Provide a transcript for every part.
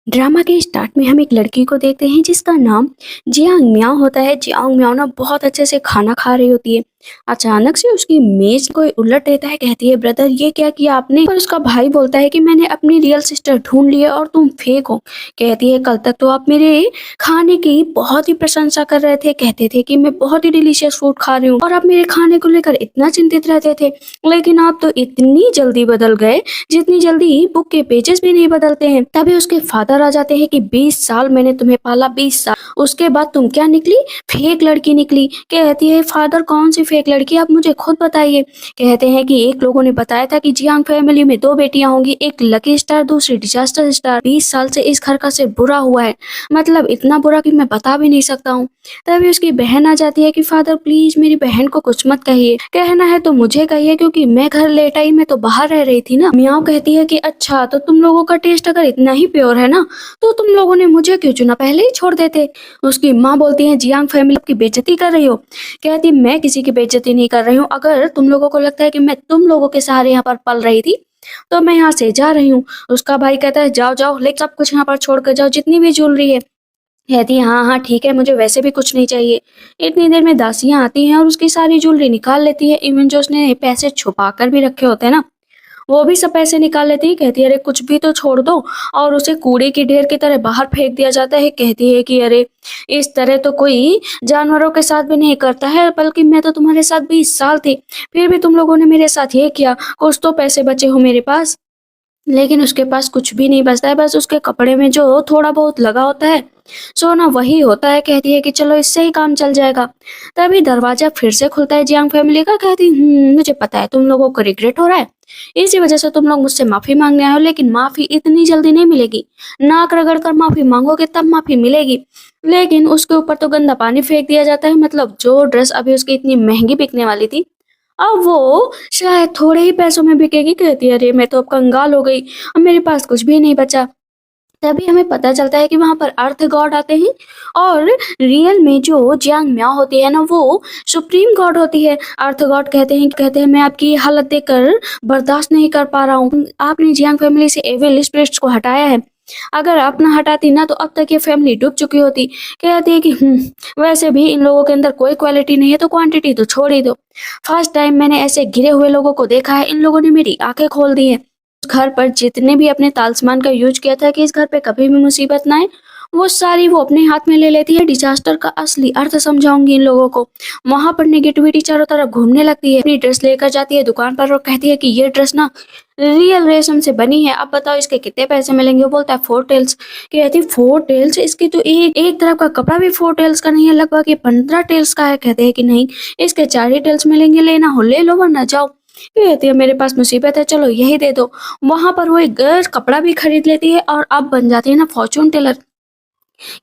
Drama के start में हम एक लड़की को देखते हैं जिसका नाम जियांग मियाओ होता है। जियांग मियाओ ना बहुत अच्छे से खाना खा रही होती है। अचानक से उसकी मेज कोई उलट देता है। कहती है, ब्रदर ये क्या किया आपने? पर उसका भाई बोलता है कि मैंने अपनी रियल सिस्टर ढूंढ ली है और तुम फेक हो। कहती है, कल तक तो आप मेरे खाने की बहुत ही प्रशंसा कर रहे थे, कहते थे कि मैं बहुत ही डिलीशियस फूड खा रही हूँ और आप मेरे खाने को लेकर इतना चिंतित रहते थे, लेकिन आप तो इतनी जल्दी बदल गए जितनी जल्दी बुक के पेजेस भी नहीं बदलते हैं। तभी उसके फादर आ जाते हैं कि 20 साल मैंने तुम्हें पाला, 20 साल, उसके बाद तुम क्या निकली? फेक लड़की निकली। कहती है, फादर कौन सी फेक लड़की, आप मुझे खुद बताइए। कहते हैं कि एक लोगों ने बताया था कि जियांग फैमिली में 2 बेटियां होंगी, एक लकी स्टार, दूसरी डिजास्टर स्टार। 20 साल से इस घर का सिर्फ बुरा हुआ है, मतलब इतना बुरा कि मैं बता भी नहीं सकता हूँ। तभी उसकी बहन आ जाती है कि फादर प्लीज मेरी बहन को कुछ मत कहिए, कहना है तो मुझे कहिए क्योंकि मैं घर लेट आई, मैं तो बाहर रह रही थी ना। मियाओ कहती है कि अच्छा, तो तुम लोगों का टेस्ट अगर इतना ही प्योर है ना तो तुम लोगों ने मुझे क्यों चुना, पहले ही छोड़ देते। उसकी माँ बोलती है, जियांग फैमिली की बेइज्जती कर रही हो। कहती, मैं किसी की बेइज्जती नहीं कर रही हूँ, अगर तुम लोगों को लगता है कि मैं तुम लोगों के सहारे यहाँ पर पल रही थी तो मैं यहाँ से जा रही हूँ। उसका भाई कहता है, जाओ जाओ, लेकिन सब कुछ यहाँ पर छोड़ कर जाओ, जितनी भी ज्वेलरी है। कहती है, हाँ हाँ ठीक है, मुझे वैसे भी कुछ नहीं चाहिए। इतनी देर में दासियां आती हैं और उसकी सारी ज्वेलरी निकाल लेती है, इवन जो उसने पैसे छुपा कर भी रखे होते हैं ना, वो भी सब पैसे निकाल लेती है। कहती है, अरे कुछ भी तो छोड़ दो, और उसे कूड़े की ढेर की तरह बाहर फेंक दिया जाता है। कहती है कि अरे इस तरह तो कोई जानवरों के साथ भी नहीं करता है, बल्कि मैं तो तुम्हारे साथ 20 साल थी, फिर भी तुम लोगों ने मेरे साथ ये किया। कुछ तो पैसे बचे हो मेरे पास, लेकिन उसके पास कुछ भी नहीं बचता है, बस उसके कपड़े में जो थोड़ा बहुत लगा होता है सोना वही होता है। कहती है कि चलो इससे ही काम चल जाएगा। तभी दरवाजा फिर से खुलता है जियांग फैमिली का। कहती, मुझे पता है तुम लोगों को रिग्रेट हो रहा है, इसी वजह से तुम लोग मुझसे माफी मांगने आए हो, लेकिन माफी इतनी जल्दी नहीं मिलेगी। नाक रगड़ कर माफी मांगोगे तब माफी मिलेगी। लेकिन उसके ऊपर तो गंदा पानी फेंक दिया जाता है। मतलब जो ड्रेस अभी उसकी इतनी महंगी बिकने वाली थी, अब वो शायद थोड़े ही पैसों में बिकेगी। कहती है, अरे मैं तो अब कंगाल हो गई, अब मेरे पास कुछ भी नहीं बचा। तभी हमें पता चलता है कि वहां पर अर्थ गॉड आते हैं, और रियल में जो जियांग म्याओ होती है ना, वो सुप्रीम गॉड होती है। अर्थ गॉड कहते हैं मैं आपकी ये हालत देखकर बर्दाश्त नहीं कर पा रहा हूँ, आपने जियांग फैमिली से एविल स्पिरिट्स को हटाया है, अगर आप ना हटाती ना तो अब तक ये फैमिली डूब चुकी होती। कहती है कि वैसे भी इन लोगों के अंदर कोई क्वालिटी नहीं है तो क्वांटिटी तो छोड़ ही दो। फर्स्ट टाइम मैंने ऐसे गिरे हुए लोगों को देखा है, इन लोगों ने मेरी आंखें खोल दी हैं। उस घर पर जितने भी अपने तालिस्मान का यूज किया था कि इस घर पे कभी भी मुसीबत ना आए, वो सारी वो अपने हाथ में ले लेती है। डिजास्टर का असली अर्थ समझाऊंगी इन लोगों को। वहां पर नेगेटिविटी चारों तरफ घूमने लगती है। अपनी ड्रेस लेकर जाती है दुकान पर और कहती है कि ये ड्रेस ना रियल रेशम से बनी है, अब बताओ इसके कितने पैसे मिलेंगे। वो बोलता है 4 टेल्स। कहती है 4 टेल्स, इसकी तो एक तरफ का कपड़ा भी 4 टेल्स का नहीं है, लगभग ये 15 टेल्स का है। कहते हैं कि नहीं, इसके 4 ही टेल्स मिलेंगे, लेना हो ले लो वरना जाओ। कहती है, मेरे पास मुसीबत है, चलो यही दे दो। वहां पर वो एक कपड़ा भी खरीद लेती है और अब बन जाती है ना फॉर्चून टेलर।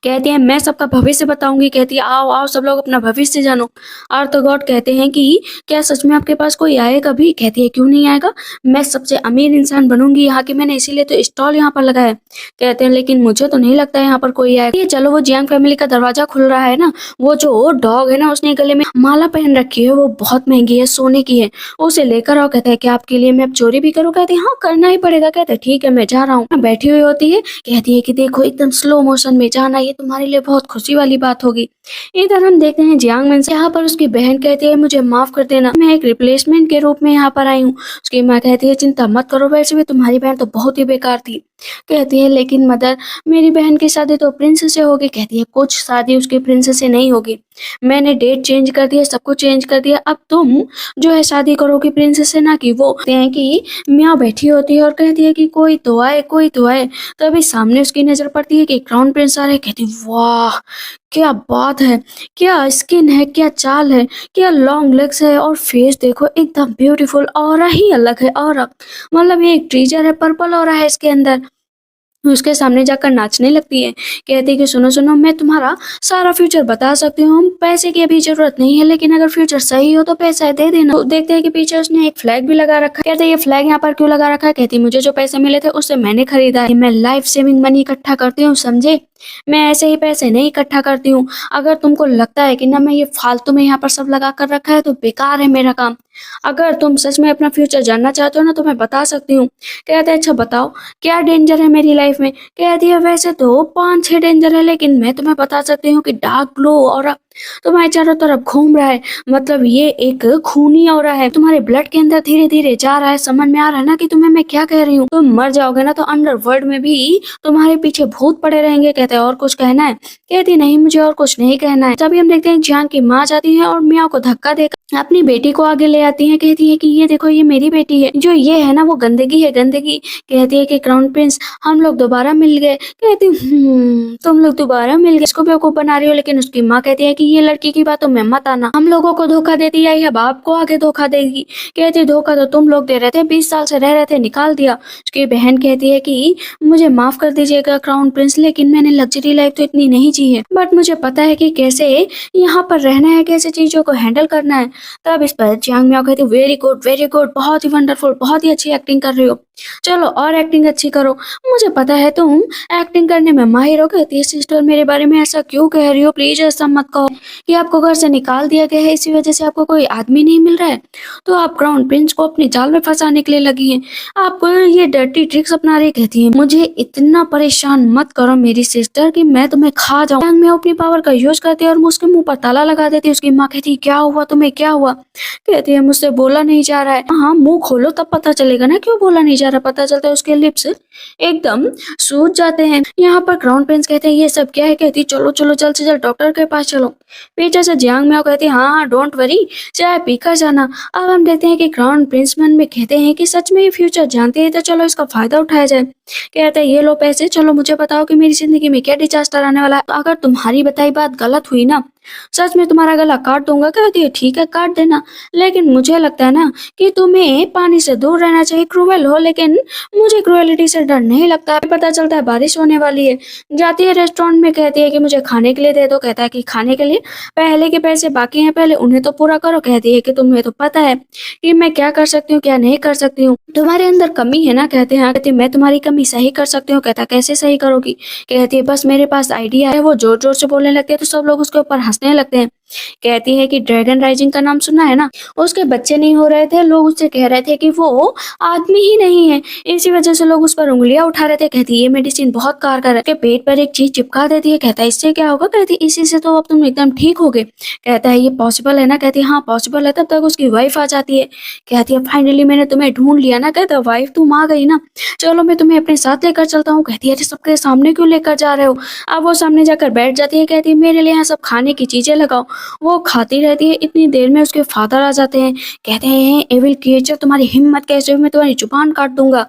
कहती है, मैं सबका भविष्य बताऊंगी। कहती है, आओ आओ सब लोग अपना भविष्य जानो। अर्थ गॉड कहते हैं कि क्या सच में आपके पास कोई आएगा भी? कहती है, क्यों नहीं आएगा, मैं सबसे अमीर इंसान बनूंगी यहाँ की, मैंने इसीलिए तो स्टॉल यहाँ पर लगाया है। कहते हैं, लेकिन मुझे तो नहीं लगता है यहाँ पर कोई आएगा। ये चलो, वो जियांग फैमिली का दरवाजा खुल रहा है ना, वो जो डॉग है ना, उसने गले में माला पहन रखी है, वो बहुत महंगी है, सोने की है, उसे लेकर आओ। कहता है कि आपके लिए मैं अब चोरी भी करूँ? कहती है, हाँ करना ही पड़ेगा। कहते हैं, ठीक है मैं जा रहा हूँ। बैठी हुई होती है, कहती है कि देखो एकदम स्लो मोशन में जाना, ये तुम्हारे लिए बहुत खुशी वाली बात होगी। इधर हम देखते हैं जियांग मन से यहाँ पर उसकी बहन कहती है, मुझे माफ कर देना, मैं एक रिप्लेसमेंट के रूप में यहाँ पर आई हूँ। उसकी माँ कहती है, चिंता मत करो, वैसे भी तुम्हारी बहन तो बहुत ही बेकार थी। कहती है, लेकिन मदर मेरी बहन की शादी तो प्रिंसेस से होगी। कहती है, कुछ शादी उसकी प्रिंसेस से नहीं होगी, मैंने डेट चेंज कर दिया, सब कुछ चेंज कर दिया, अब तुम जो है शादी करोगी प्रिंसेस से, ना कि वो। कहते हैं कि मियाँ बैठी होती है और कहती है कि कोई तो आए, कोई तो आए। तभी सामने उसकी नजर पड़ती है कि क्राउन प्रिंस आ रहे। कहती, वाह क्या बात है, क्या स्किन है, क्या चाल है, क्या लॉन्ग लेग्स है, और फेस देखो एकदम ब्यूटीफुल, ऑरा ही अलग है, ऑरा मतलब ये एक ट्रीजर है, पर्पल ऑरा है इसके अंदर। उसके सामने जाकर नाचने लगती है। कहती है कि सुनो सुनो, मैं तुम्हारा सारा फ्यूचर बता सकती हूँ, पैसे की अभी जरूरत नहीं है, लेकिन अगर फ्यूचर सही हो तो पैसा दे देना। तो देखते हैं कि पीछे उसने एक फ्लैग भी लगा रखा है। कहते हैं, ये फ्लैग यहाँ पर क्यों लगा रखा है? कहती, मुझे जो पैसे मिले थे उससे मैंने खरीदा है, मैं लाइफ सेविंग मनी इकट्ठा करती हूँ, समझे। मैं ऐसे ही पैसे नहीं इकट्ठा करती हूँ। अगर तुमको लगता है कि ना मैं ये फालतू में यहाँ पर सब लगा कर रखा है तो बेकार है मेरा काम। अगर तुम सच में अपना फ्यूचर जानना चाहते हो ना तो मैं बता सकती हूँ। कहते हैं अच्छा बताओ क्या डेंजर है मेरी लाइफ में? कहती है वैसे तो 5-6 डेंजर है लेकिन मैं तुम्हें बता सकती हूँ कि डार्क ब्लू और तुम्हारे चारों तरफ घूम रहा है। मतलब ये एक खूनी ऑरा है, तुम्हारे ब्लड के अंदर धीरे-धीरे जा रहा है। समझ में आ रहा है ना कि तुम्हें मैं क्या कह रही हूँ? तुम मर जाओगे ना तो अंडरवर्ल्ड में भी तुम्हारे पीछे भूत पड़े रहेंगे। कहते हैं और कुछ कहना है? कहती नहीं मुझे और कुछ नहीं कहना है। तभी हम देखते हैं जियांग की माँ जाती है और मियाओ को धक्का देकर अपनी बेटी को आगे ले आती है। कहती है कि ये देखो ये मेरी बेटी है, जो ये है ना वो गंदगी है गंदगी। कहती है कि क्राउन प्रिंस हम लोग दोबारा मिल गए। कहती तुम लोग दोबारा मिल गए, इसको बेवकूफ बना रही हो। लेकिन उसकी माँ कहती है कि ये लड़की की बातों में मत आना, हम लोगों को धोखा देती है या बाप को आगे धोखा देगी। कहती धोखा तो तुम लोग दे रहे थे, 20 साल से रह रहे थे, निकाल दिया। उसकी बहन कहती है कि मुझे माफ कर दीजिएगा क्राउन प्रिंस, लेकिन मैंने लग्जरी लाइफ तो इतनी नहीं जी है, बट मुझे पता है कि कैसे यहाँ पर रहना है, कैसे चीजों को हैंडल करना है। तब इस पर जियांग मियाओ कहती वेरी गुड, बहुत ही वंडरफुल, बहुत ही अच्छी एक्टिंग कर रही हो, चलो और एक्टिंग अच्छी करो, मुझे पता है तुम एक्टिंग करने में माहिर हो। कहती है सिस्टर मेरे बारे में ऐसा क्यों कह रही हो, प्लीज ऐसा मत कहो कि आपको घर से निकाल दिया गया है इसी वजह से आपको कोई आदमी नहीं मिल रहा है तो आप क्राउन प्रिंस को अपने जाल में फंसाने के लिए लगी हैं, आप ये डर्टी ट्रिक्स अपना रही। कहती है मुझे इतना परेशान मत करो मेरी सिस्टर कि मैं तुम्हें खा जाऊं। मैं अपनी पावर का यूज करती है और उसके मुंह पर ताला लगा देती है। उसकी माँ कहती क्या हुआ तुम्हें, क्या हुआ? कहती है मुझसे बोला नहीं जा रहा है। हाँ मुंह खोलो तब पता चलेगा ना क्यों बोला नहीं जा रहा। पता चलता है उसके लिप्स एकदम सूज जाते हैं। यहाँ पर क्राउन प्रिंस कहते हैं ये सब क्या है? कहती चलो चलो जल्द से जल्द डॉक्टर के पास चलो। पीछे से जियांग मियाओ कहती है हाँ डोंट वरी, चाय पीकर जाना। अब हम देखते हैं कि क्राउन प्रिंस मन में कहते हैं कि सच में ये फ्यूचर जानते हैं तो चलो इसका फायदा उठाया जाए। कहते हैं ये लो पैसे, चलो मुझे बताओ कि मेरी जिंदगी में क्या डिजास्टर आने वाला है, अगर तुम्हारी बताई बात गलत हुई ना सच में तुम्हारा गला काट दूंगा। कहती है ठीक है काट देना, लेकिन मुझे लगता है ना कि तुम्हें पानी से दूर रहना चाहिए। क्रूएल हो लेकिन मुझे क्रूएलिटी से डर नहीं लगता है। पता चलता है बारिश होने वाली है। जाती है रेस्टोरेंट में, कहती है कि मुझे खाने के लिए दे दो। कहता है कि खाने के लिए पहले के पैसे बाकी हैं, पहले उन्हें तो पूरा करो। कहती है कि तुम्हें तो पता है कि मैं क्या कर सकती हूँ क्या नहीं कर सकती हूँ, तुम्हारे अंदर कमी है ना। कहते हैं कहती मैं तुम्हारी कमी सही कर सकती हूँ। कहता कैसे सही करोगी? कहती है बस मेरे पास आइडिया है। वो जोर जोर से बोलने लगते हैं तो सब लोग उसके ऊपर हंसने लगते हैं। कहती है कि ड्रैगन राइजिंग का नाम सुना है ना, उसके बच्चे नहीं हो रहे थे, लोग उससे कह रहे थे कि वो आदमी ही नहीं है, इसी वजह से लोग उस पर उंगलियां उठा रहे थे। कहती ये मेडिसिन बहुत कारगर है। के पेट पर एक चीज चिपका देती है। कहता है इससे क्या होगा? कहती इसी से तो अब तुम एकदम ठीक हो गए। कहता है ये पॉसिबल है ना? कहती हाँ पॉसिबल है। तब तक उसकी वाइफ आ जाती है। कहती है फाइनली मैंने तुम्हें ढूंढ लिया ना। कहता है वाइफ तुम आ गई ना, चलो मैं तुम्हें अपने साथ लेकर चलता हूँ। कहती है अरे सबके सामने क्यों लेकर जा रहे हो? अब वो सामने जाकर बैठ जाती है। कहती है मेरे लिए यहाँ सब खाने की चीजें लगाओ। वो खाती रहती है। इतनी देर में उसके फादर आ जाते हैं। कहते हैं एविल क्रिएचर तुम्हारी हिम्मत कैसे हुई, मैं तुम्हारी जुबान काट दूंगा,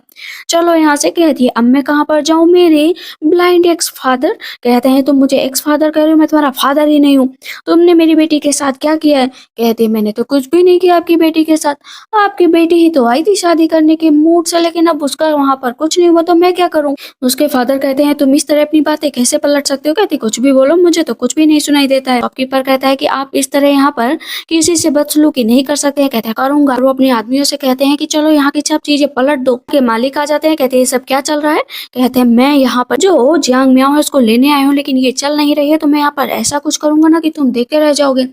चलो यहाँ से। कहती है अब मैं कहाँ पर जाऊँ मेरे ब्लाइंड एक्स फादर। कहते हैं तुम मुझे एक्स फादर कह रहे हो, मैं तुम्हारा फादर ही नहीं हूँ, तुमने मेरी बेटी के साथ क्या किया है? कहती है मैंने तो कुछ भी नहीं किया आपकी बेटी के साथ, आपकी बेटी ही तो आई थी शादी करने के मूड से, लेकिन अब उसका वहां पर कुछ नहीं हुआ तो मैं क्या करूँ? उसके फादर कहते हैं तुम इस तरह अपनी बातें कैसे पलट सकते हो? कहती कुछ भी बोलो, मुझे तो कुछ भी नहीं सुनाई देता है। शॉपकीपर कहता है कि आप इस तरह यहाँ पर किसी से बदसलूकी नहीं कर सकते हैं। कहते हैं करूंगा। वो अपने आदमियों से कहते हैं कि चलो यहाँ की सब चीजें पलट दो। के मालिक आ जाते हैं। कहते हैं ये सब क्या चल रहा है? कहते हैं मैं यहाँ पर जो जियांग मियाओ है उसको लेने आया हूँ, लेकिन ये चल नहीं रही है तो मैं यहाँ पर ऐसा कुछ करूंगा ना कि तुम देखते रह जाओगे।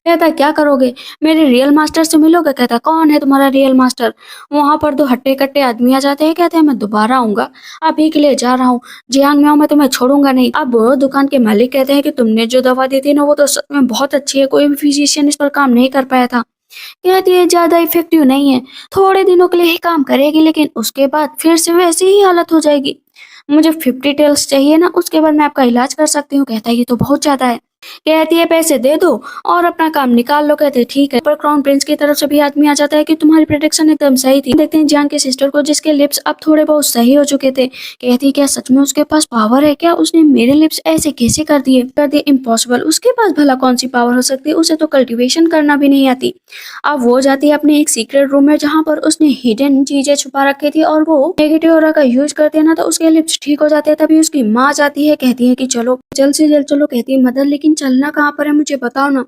कहता है क्या करोगे? मेरे रियल मास्टर से मिलोगे? कहता है कौन है तुम्हारा रियल मास्टर? वहां पर दो हट्टे कट्टे आदमी आ जाते हैं। कहते हैं मैं दोबारा आऊंगा, अभी के लिए जा रहा हूँ, जियांग मियाओ मैं तुम्हें छोड़ूंगा नहीं। अब दुकान के मालिक कहते हैं कि तुमने जो दवा दी थी ना वो तो सच में बहुत अच्छी है, कोई भी फिजिशियन इस पर काम नहीं कर पाया था। कहती है ज्यादा इफेक्टिव नहीं है, थोड़े दिनों के लिए ही काम करेगी, लेकिन उसके बाद फिर से वैसी ही हालत हो जाएगी। मुझे 50 टेल्स चाहिए ना, उसके बाद मैं आपका इलाज कर सकती हूँ। कहता है ये तो बहुत ज्यादा है। कहती है पैसे दे दो और अपना काम निकाल लो। कहते हैं ठीक है। पर क्राउन प्रिंस की तरफ से भी आदमी आ जाता है कि तुम्हारी प्रेडिक्शन एकदम सही थी। देखते हैं जियांग के सिस्टर को जिसके लिप्स अब थोड़े बहुत सही हो चुके थे। कहती है क्या सच में उसके पास पावर है? क्या उसने मेरे लिप्स ऐसे कैसे कर दिए? इम्पॉसिबल, उसके पास भला कौन सी पावर हो सकती है, उसे तो कल्टिवेशन करना भी नहीं आती। अब वो जाती है अपने एक सीक्रेट रूम में जहाँ पर उसने हिडन चीजें छुपा रखी थी और वो नेगेटिव ऑरा का यूज करते हैं ना तो उसके लिप्स ठीक हो जाते हैं। तभी उसकी माँ जाती है। कहती है कि चलो जल्द से जल्द चलो। कहती है मदर लेकिन चलना कहाँ पर है मुझे बताओ ना।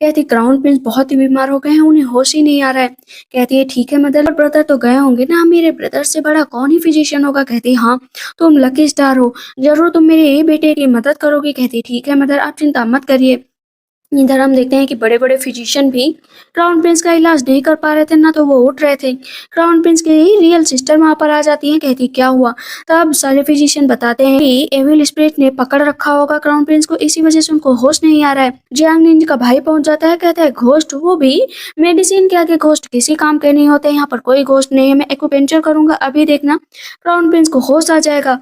कहती क्राउन प्रिंस बहुत ही बीमार हो गए हैं, उन्हें होश ही नहीं आ रहा है। कहती है ठीक है मदर, और ब्रदर तो गए होंगे ना, मेरे ब्रदर से बड़ा कौन ही फिजिशियन होगा। कहती हाँ, तुम लकी स्टार हो, जरूर तुम मेरे बेटे की मदद करोगी। कहती ठीक है मदर, आप चिंता मत करिए। इधर हम देखते हैं कि बड़े बड़े फिजिशियन भी क्राउन प्रिंस का इलाज नहीं कर पा रहे थे, ना तो वो उठ रहे थे। क्राउन प्रिंस की रियल सिस्टर वहां पर आ जाती है। कहती क्या हुआ। तब सारे फिजिशियन बताते हैं कि एविल स्पिरिट ने पकड़ रखा होगा क्राउन प्रिंस को, इसी वजह से उनको होश नहीं आ रहा है। जियांग निंज का भाई पहुंच जाता है। कहता है घोस्ट, वो भी मेडिसिन के आगे घोस्ट किसी काम के नहीं होते। यहाँ पर कोई घोस्ट नहीं है, मैं एक्यूपेंचर करूंगा, अभी देखना क्राउन प्रिंस को होश आ जाएगा।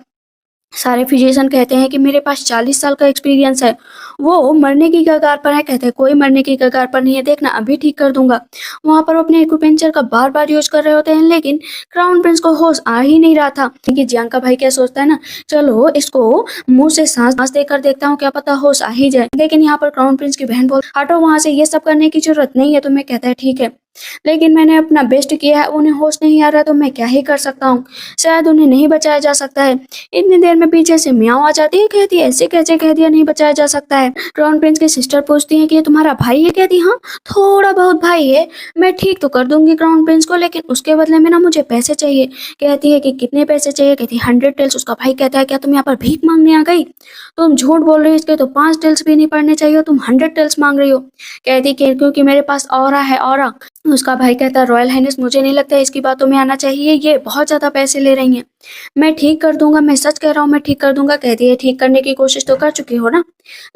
सारे फिजिशियन कहते हैं कि मेरे पास 40 साल का एक्सपीरियंस है, वो मरने की कगार पर है। कहते हैं कोई मरने की कगार पर नहीं है, देखना अभी ठीक कर दूंगा। वहां पर वो अपने एक्यूपेंचर का बार बार यूज कर रहे होते हैं, लेकिन क्राउन प्रिंस को होश आ ही नहीं रहा था। कि जियांग का भाई क्या सोचता है ना, चलो इसको मुंह से सांस देकर देखता हूँ, क्या पता होश आ ही जाए। लेकिन यहाँ पर क्राउन प्रिंस की बहन बोल हटो वहां से, ये सब करने की जरूरत नहीं है तुम्हें। कहता है ठीक है, लेकिन मैंने अपना बेस्ट किया है, उन्हें होश नहीं आ रहा तो मैं क्या ही कर सकता हूँ, शायद उन्हें नहीं बचाया जा सकता है। इतनी देर में पीछे से म्याऊं आ जाती है। कहती है ऐसे कैसे कह दिया नहीं बचाया जा सकता है। क्राउन प्रिंस की सिस्टर पूछती है कि ये तुम्हारा भाई है। कहती हाँ, थोड़ा बहुत भाई है, मैं ठीक तो कर दूंगी क्राउन प्रिंस को, लेकिन उसके बदले में ना मुझे पैसे चाहिए। कहती है कि कितने पैसे चाहिए। कहती 100 टेल्स। उसका भाई कहता है क्या तुम यहाँ पर भीख मांगने आ गई, तुम झूठ बोल रही हो, इसके तो 5 टेल्स भी नहीं पड़ने चाहिए, तुम 100 टेल्स मांग रही हो। कहती क्योंकि मेरे पास ऑरा है, ऑरा। उसका भाई कहता है रॉयल हाइनेस, मुझे नहीं लगता इसकी बातों में आना चाहिए, ये बहुत ज्यादा पैसे ले रही हैं, मैं ठीक कर दूंगा, मैं सच कह रहा हूँ, मैं ठीक कर दूंगा। कहती है ठीक करने की कोशिश तो कर चुकी हो ना,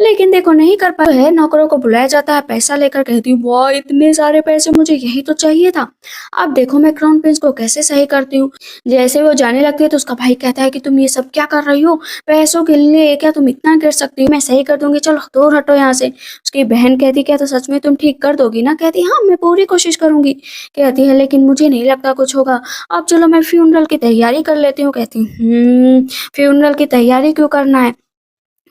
लेकिन देखो नहीं कर पाए है। नौकरों को बुलाया जाता है पैसा लेकर। कहती हूँ वाह इतने सारे पैसे, मुझे यही तो चाहिए था, अब देखो मैं क्राउन प्रिंस को कैसे सही करती हूँ। जैसे वो जाने लगती है तो उसका भाई कहता है कि तुम ये सब क्या कर रही हो, पैसों के लिए क्या तुम इतना कर सकती हो, मैं सही कर दूंगी, चलो दूर हटो यहाँ से। उसकी बहन कहती क्या तो सच में तुम ठीक कर दोगी ना। कहती हाँ मैं पूरी कोशिश करूंगी। कहती है लेकिन मुझे नहीं लगता कुछ होगा, अब चलो मैं फ्यूनरल की तैयारी कर लेती हूँ। कहती फ्यूनरल की तैयारी क्यों करना है।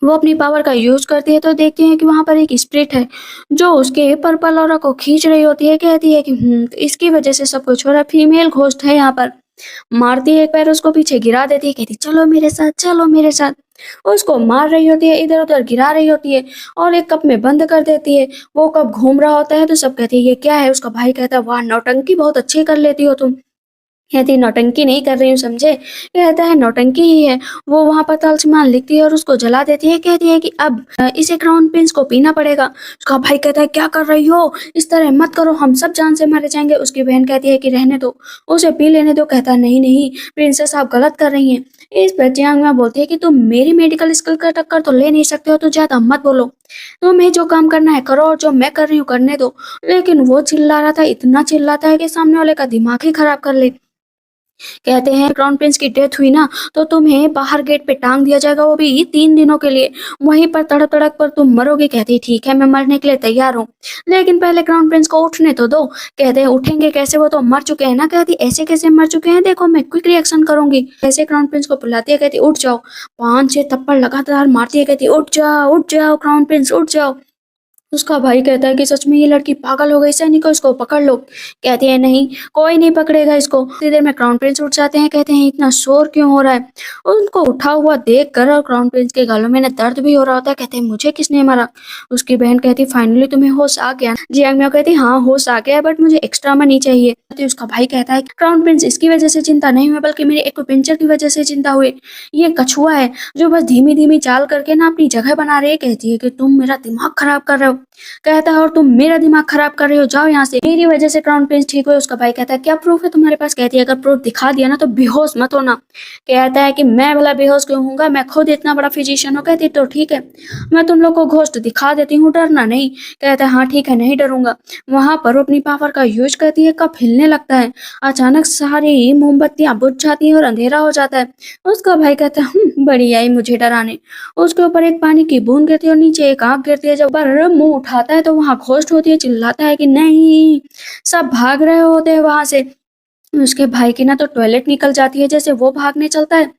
वो अपनी पावर का यूज करती है तो देखती है कि वहां पर एक स्प्रिट है जो उसके पर्पल ऑरा को खींच रही होती है। कहती है कि तो इसकी वजह से सब कुछ हो रहा है, फीमेल घोस्ट है यहाँ पर। मारती है एक पैर, उसको पीछे गिरा देती है। कहती चलो मेरे साथ, चलो मेरे साथ। उसको मार रही होती है, इधर उधर गिरा रही होती है और एक कप में बंद कर देती है। वो कप घूम रहा होता है तो सब कहते हैं ये क्या है। उसका भाई कहता है वाह नौटंकी बहुत अच्छी कर लेती हो तुम। कहती नौटंकी नहीं कर रही हूँ समझे। कहता है नौटंकी ही है। वो वहां पर तalisमान लिखती है और उसको जला देती है। कहती है कि अब इसे क्राउन प्रिंस को पीना पड़ेगा। उसका भाई कहता है क्या कर रही हो, इस तरह मत करो, हम सब जान से मारे जाएंगे। उसकी बहन कहती है कि रहने दो, उसे पी लेने दो। कहता है नहीं नहीं प्रिंसेस आप गलत कर रही हैं। इस पर जियांग बोलती है कि तुम मेरी मेडिकल स्किल का टक्कर तो ले नहीं सकते हो, तो ज्यादा मत बोलो, तुम्हें जो काम करना है करो और जो मैं कर रही हूँ करने दो। लेकिन वो चिल्ला रहा था, इतना चिल्लाता है कि सामने वाले का दिमाग ही खराब कर ले। कहते हैं क्राउन प्रिंस की डेथ हुई ना तो तुम्हें बाहर गेट पे टांग दिया जाएगा, वो भी 3 दिनों के लिए, वहीं पर तड़प तड़प पर तुम मरोगे। कहती ठीक है मैं मरने के लिए तैयार हूँ, लेकिन पहले क्राउन प्रिंस को उठने तो दो। कहते हैं उठेंगे कैसे, वो तो मर चुके हैं ना। कहती ऐसे कैसे मर चुके हैं, देखो मैं क्विक रिएक्शन करूंगी। ऐसे क्राउन प्रिंस को बुलाती है, कहती उठ जाओ। 5-6 थप्पड़ लगातार मारती है। कहती उठ जाओ क्राउन प्रिंस उठ जाओ। उसका भाई कहता है कि सच में ये लड़की पागल हो गई, सैनिको इसको पकड़ लो। कहती है नहीं कोई नहीं पकड़ेगा इसको। इतनी देर में क्राउन प्रिंस उठ जाते हैं। कहते हैं इतना शोर क्यों हो रहा है। उनको उठा हुआ देख कर और क्राउन प्रिंस के गालों में ना दर्द भी हो रहा होता है। कहते हैं मुझे किसने मारा। उसकी बहन कहती फाइनली तुम्हें होश आ गया। जियांग मियाओ कहती हाँ होश आ गया, बट मुझे एक्स्ट्रा मनी चाहिए। उसका भाई कहता है क्राउन प्रिंस इसकी वजह से चिंता नहीं हुई, बल्कि मेरे एक्यूपेंचर की वजह से चिंता हुई। ये कछुआ है जो बस धीमी धीमी चाल करके ना अपनी जगह बना रही है। कहती है कि तुम मेरा दिमाग खराब कर रहे हो। कहता है और तुम मेरा दिमाग खराब कर रहे हो, जाओ यहाँ से, मेरी वजह से क्राउन प्रिंस ठीक हुए। उसका भाई कहता है क्या प्रूफ है तुम्हारे पास। कहती है अगर प्रूफ दिखा दिया ना तो बेहोश मत होना। कहता है कि मैं भला बेहोश क्यों होऊंगा, मैं खुद इतना बड़ा फिजिशियन हूँ। कहती तो ठीक है मैं तुम लोग को घोस्ट दिखा देती हूँ, डरना नहीं। कहता है हाँ ठीक है नहीं डरूंगा। वहां पर वो अपनी पावर का यूज करती है, कप हिलने लगता है। अचानक सारी मोमबत्तियां बुझ जाती हैं और अंधेरा हो जाता है। उसका भाई कहता है बड़ी आई मुझे डराने। उसके ऊपर एक पानी की बूंद गिरती है और नीचे एक आंख गिरती है। जब पर मुंह उठाता है तो वहां घोस्ट होती है, चिल्लाता है कि नहीं, सब भाग रहे होते हैं वहां से। उसके भाई की ना तो टॉयलेट निकल जाती है जैसे वो भागने चलता है।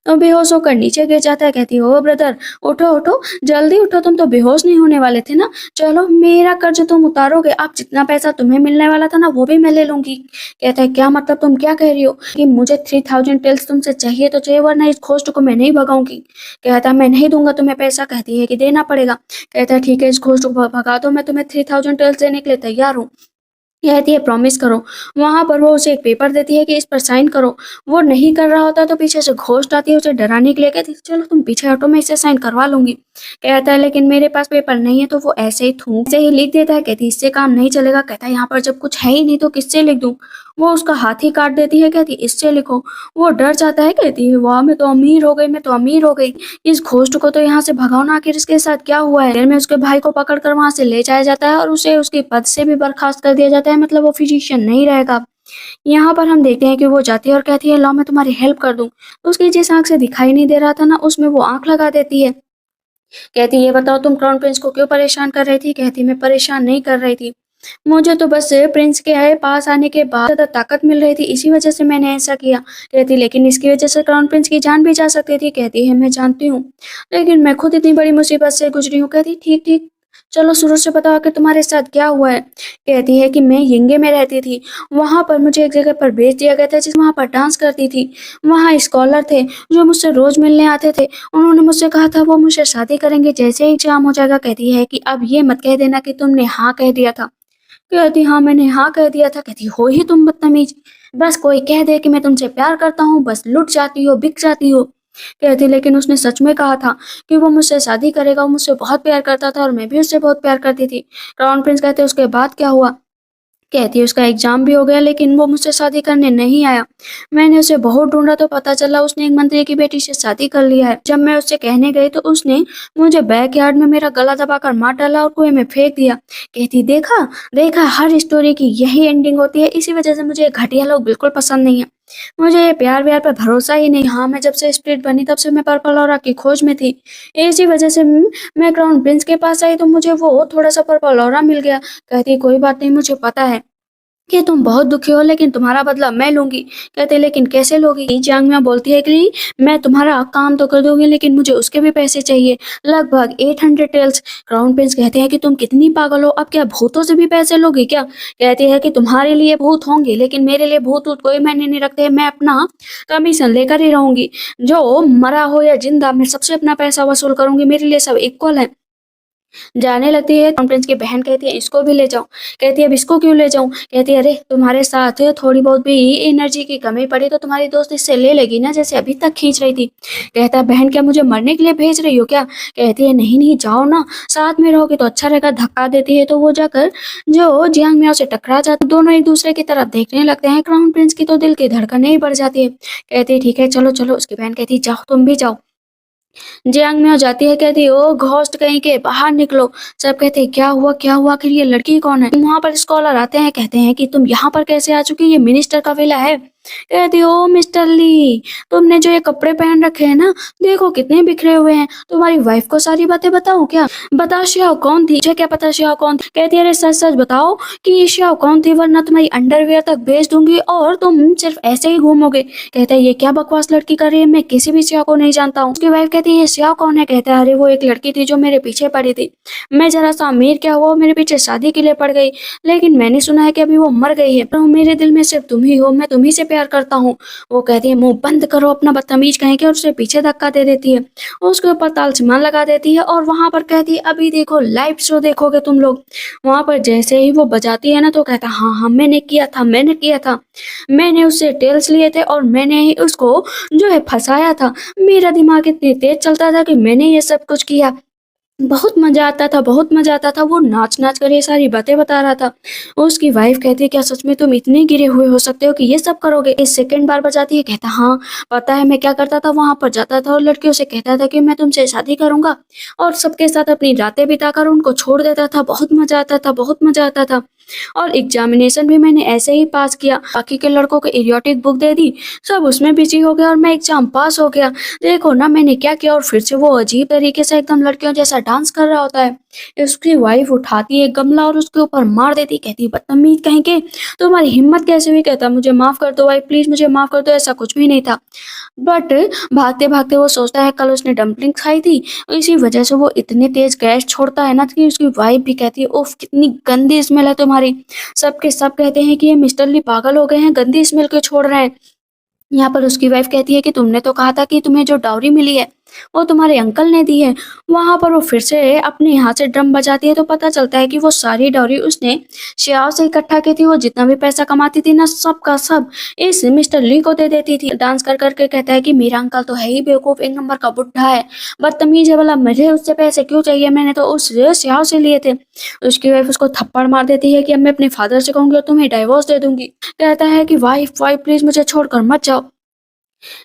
तो बेहोश होकर नीचे गिर जाता है। कहती है ओ ब्रदर, उठो उठो, जल्दी उठो, तुम तो बेहोश नहीं होने वाले थे ना। चलो मेरा कर्ज तुम उतारोगे, अब जितना पैसा तुम्हें मिलने वाला था ना वो भी मैं ले लूंगी। कहता है क्या मतलब, तुम क्या कह रही हो कि मुझे 3000 टेल्स तुमसे चाहिए तो चाहिए, वरना इस घोस्ट को मैं नहीं भगाऊंगी। कहता है मैं नहीं दूंगा तुम्हें पैसा। कहती है कि देना पड़ेगा। कहता है ठीक है, इस घोस्ट को भगा दो, मैं तुम्हें 3000 टेल्स देने के लिए तैयार हूँ। कहती है प्रॉमिस करो। वहां पर वो उसे एक पेपर देती है कि इस पर साइन करो। वो नहीं कर रहा होता तो पीछे से घोस्ट आती है उसे डराने के लिए। कहती है चलो तुम पीछे हटो, मैं इसे साइन करवा लूंगी। कहता है लेकिन मेरे पास पेपर नहीं है। तो वो ऐसे ही थूक से ही लिख देता है। कहती इससे काम नहीं चलेगा। कहता है यहाँ पर जब कुछ है ही नहीं तो किससे लिख दूं। वो उसका हाथ ही काट देती है। कहती इससे लिखो। वो डर जाता है। कहती है वाह, मैं तो अमीर हो गई, मैं तो अमीर हो गई। इस घोस्ट को तो यहाँ से भगाओ ना, आखिर इसके साथ क्या हुआ है। देर में उसके भाई को पकड़कर वहां से ले जाया जाता है और उसे उसके पद से भी बर्खास्त कर दिया जाता है, मतलब वो फिजिशियन नहीं रहेगा। यहाँ पर हम देखते हैं कि वो जाती है और कहती है लाओ मैं तुम्हारी हेल्प कर दूं। तो उसकी जिस आंख से दिखाई नहीं दे रहा था ना, उसमें वो आंख लगा देती है। कहती ये बताओ तुम क्राउन प्रिंस को क्यों परेशान कर रही थी। कहती मैं परेशान नहीं कर रही थी, मुझे तो बस प्रिंस के पास आने के बाद ज्यादा ताकत मिल रही थी, इसी वजह से मैंने ऐसा किया। कहती लेकिन इसकी वजह से क्राउन प्रिंस की जान भी जा सकती थी। कहती है मैं जानती हूँ, लेकिन मैं खुद इतनी बड़ी मुसीबत से गुजरी हूँ। कहती ठीक ठीक, चलो शुरू से बताओ आखिर तुम्हारे साथ क्या हुआ है। कहती है कि मैं यंगे में रहती थी, वहां पर मुझे एक जगह पर भेज दिया गया था जिस वहां पर डांस करती थी। वहां स्कॉलर थे जो मुझसे रोज मिलने आते थे। उन्होंने मुझसे कहा था वो मुझसे शादी करेंगे जैसे ही एग्जाम हो जाएगा। कहती है कि अब ये मत कह देना कि तुमने हाँ कह दिया था। कहती हाँ मैंने हाँ कह दिया था। कहती हो ही तुम बदतमीज, बस कोई कह दे कि मैं तुमसे प्यार करता हूँ बस लुट जाती हो, बिक जाती हो। कहती लेकिन उसने सच में कहा था कि वो मुझसे शादी करेगा, वो मुझसे बहुत प्यार करता था और मैं भी उससे बहुत प्यार करती थी। क्राउन प्रिंस कहते उसके बाद क्या हुआ। कहती है उसका एग्जाम भी हो गया लेकिन वो मुझसे शादी करने नहीं आया। मैंने उसे बहुत ढूंढा तो पता चला उसने एक मंत्री की बेटी से शादी कर लिया है। जब मैं उससे कहने गई तो उसने मुझे बैकयार्ड में मेरा गला दबाकर मार डाला और कुएं में फेंक दिया। कहती देखा, देखा हर स्टोरी की यही एंडिंग होती है, इसी वजह से मुझे ये घटिया लोग बिल्कुल पसंद नहीं है। मुझे ये प्यार व्यार पर भरोसा ही नहीं। हाँ मैं जब से स्प्लिट बनी तब से मैं पर्पल ऑरा की खोज में थी, इसी वजह से मैं क्राउन प्रिंस के पास आई तो मुझे वो थोड़ा सा पर्पल ऑरा मिल गया। कहती कोई बात नहीं, मुझे पता है कि तुम बहुत दुखी हो लेकिन तुम्हारा बदला मैं लूंगी। कहते लेकिन कैसे लोगी। जियांग मियां बोलती है कि मैं तुम्हारा काम तो कर दूंगी लेकिन मुझे उसके भी पैसे चाहिए, लगभग 800 टेल्स। क्राउन प्रिंस कहते हैं कि तुम कितनी पागल हो, अब क्या भूतों से भी पैसे लोगी क्या। कहती है कि तुम्हारे लिए भूत होंगे लेकिन मेरे लिए भूत वूत कोई मायने नहीं रखते, मैं अपना कमीशन लेकर ही रहूंगी। जो मरा हो या जिंदा मैं सबसे अपना पैसा वसूल करूंगी, मेरे लिए सब इक्वल है। जाने लगती है। कॉन्फ्रेंस की बहन कहती है इसको भी ले जाओ। कहती है अब इसको क्यों ले जाऊं। कहती है अरे तुम्हारे साथ थोड़ी बहुत भी एनर्जी की कमी पड़ी तो तुम्हारी दोस्त इससे ले लेगी ना, जैसे अभी तक खींच रही थी। कहता है बहन क्या मुझे मरने के लिए भेज रही हो क्या। कहती है नहीं नहीं जाओ ना, साथ में रहोगे तो अच्छा रहेगा। धक्का देती है तो वो जाकर जो जियांग मियाओ से टकरा जाते, दोनों एक दूसरे की तरफ देखने लगते हैं। क्राउन प्रिंस की तो दिल की धड़कनें ही बढ़ जाती है। कहती है ठीक है चलो चलो। उसकी बहन कहती है जाओ तुम भी जाओ। जियांग में हो जाती है। कहती है ओ घोस्ट कहीं के, बाहर निकलो। सब कहते हैं क्या हुआ आखिर ये लड़की कौन है। वहां पर स्कॉलर आते हैं, कहते हैं कि तुम यहाँ पर कैसे आ चुकी, ये मिनिस्टर का विला है। कहती ओ मिस्टर ली, तुमने जो ये कपड़े पहन रखे हैं ना, देखो कितने बिखरे हुए हैं। तुम्हारी वाइफ को सारी बातें बताऊं क्या। बता श्याओ कौन थी। मुझे क्या पता श्याओ कौन थी। कहती है अरे सच सच बताओ कि श्याओ कौन थी, वरना तुम्हारी अंडरवियर तक बेच दूंगी और तुम सिर्फ ऐसे ही घूमोगे। कहता है ये क्या बकवास लड़की कर रही है, मैं किसी भी श्याओ को नहीं जानता हूँ। उसकी वाइफ कहती है ये श्याओ कौन है। कहता है अरे वो एक लड़की थी जो मेरे पीछे पड़ी थी, मैं जरा सा अमीर क्या हुआ मेरे पीछे शादी के लिए पड़ गई, लेकिन मैंने सुना है कि अभी वो मर गई है। तो मेरे दिल में सिर्फ तुम ही हो, मैं तुम्ही से प्यार करता हूँ। वो कहती है मुंह बंद करो अपना बदतमीज कहीं के, और उसे पीछे धक्का दे देती है। उसके ऊपर तालिस्मान लगा देती है और वहां पर कहती है अभी देखो लाइव शो देखोगे तुम लोग। वहां पर जैसे ही वो बजाती है ना तो कहता हाँ हाँ मैंने किया था, मैंने किया था, मैंने उससे टेल्स लिए थे और मैंने ही उसको जो है फंसाया था। मेरा दिमाग इतनी तेज चलता था कि मैंने ये सब कुछ किया। बहुत मजा आता था, बहुत मजा आता था। वो नाच नाच कर ये सारी बातें बता रहा था। उसकी वाइफ कहती है क्या सच में तुम इतने गिरे हुए हो सकते हो कि ये सब करोगे। इस सेकंड बार बजाती है। कहता हाँ पता है मैं क्या करता था, वहां पर जाता था और लड़कियों से कहता था कि मैं तुमसे शादी करूंगा और सबके साथ अपनी रातें बिताकर उनको छोड़ देता था। बहुत मजा आता था, बहुत मजा आता था। और एग्जामिनेशन भी मैंने ऐसे ही पास किया, बाकी के लड़कों को इडियोटिक बुक दे दी, सब उसमें बिजी हो गया और मैं एग्जाम पास हो गया। देखो ना मैंने क्या किया। और फिर से वो अजीब तरीके से एकदम लड़कियों जैसा डांस कर रहा होता है। उसकी वाइफ उठाती है गमला और उसके ऊपर मार देती, कहती है बदतमीज कहीं के, तुम्हारी हिम्मत कैसे हुई। कहता मुझे माफ कर दो भाई, प्लीज मुझे माफ कर दो, ऐसा कुछ भी नहीं था। बट भागते भागते वो सोचता है कल उसने डम्पलिंग खाई थी, इसी वजह से वो इतनी तेज गैस छोड़ता है ना कि उसकी वाइफ भी कहती है उफ कितनी गंदी स्मेल है तुम्हारी। सबके सब कहते हैं कि ये मिस्टर ली पागल हो गए हैं, गंदी स्मेल क्यों छोड़ रहे हैं। यहाँ पर उसकी वाइफ कहती है कि तुमने तो कहा था कि तुम्हें जो डाउरी मिली है वो तुम्हारे अंकल ने दी है। वहां पर वो फिर से अपने हाथ से ड्रम बजाती है तो पता चलता है कि वो सारी डाउरी उसने श्याव से इकट्ठा की थी। वो जितना भी पैसा कमाती थी ना सब का सब इस मिस्टर ली को दे देती थी। डांस कर करके कहता है कि मेरा अंकल तो है ही बेवकूफ, एक नंबर का बुढ़ा है, बदतमीज है, वाला मुझे उससे पैसे क्यों चाहिए, मैंने तो उस श्याव से लिए थे। उसकी वाइफ उसको थप्पड़ मार देती है कि अब मैं अपने फादर से कहूंगी और तुम्हें डाइवोर्स दे दूंगी। कहता है कि वाइफ वाइफ प्लीज मुझे छोड़कर मत जाओ।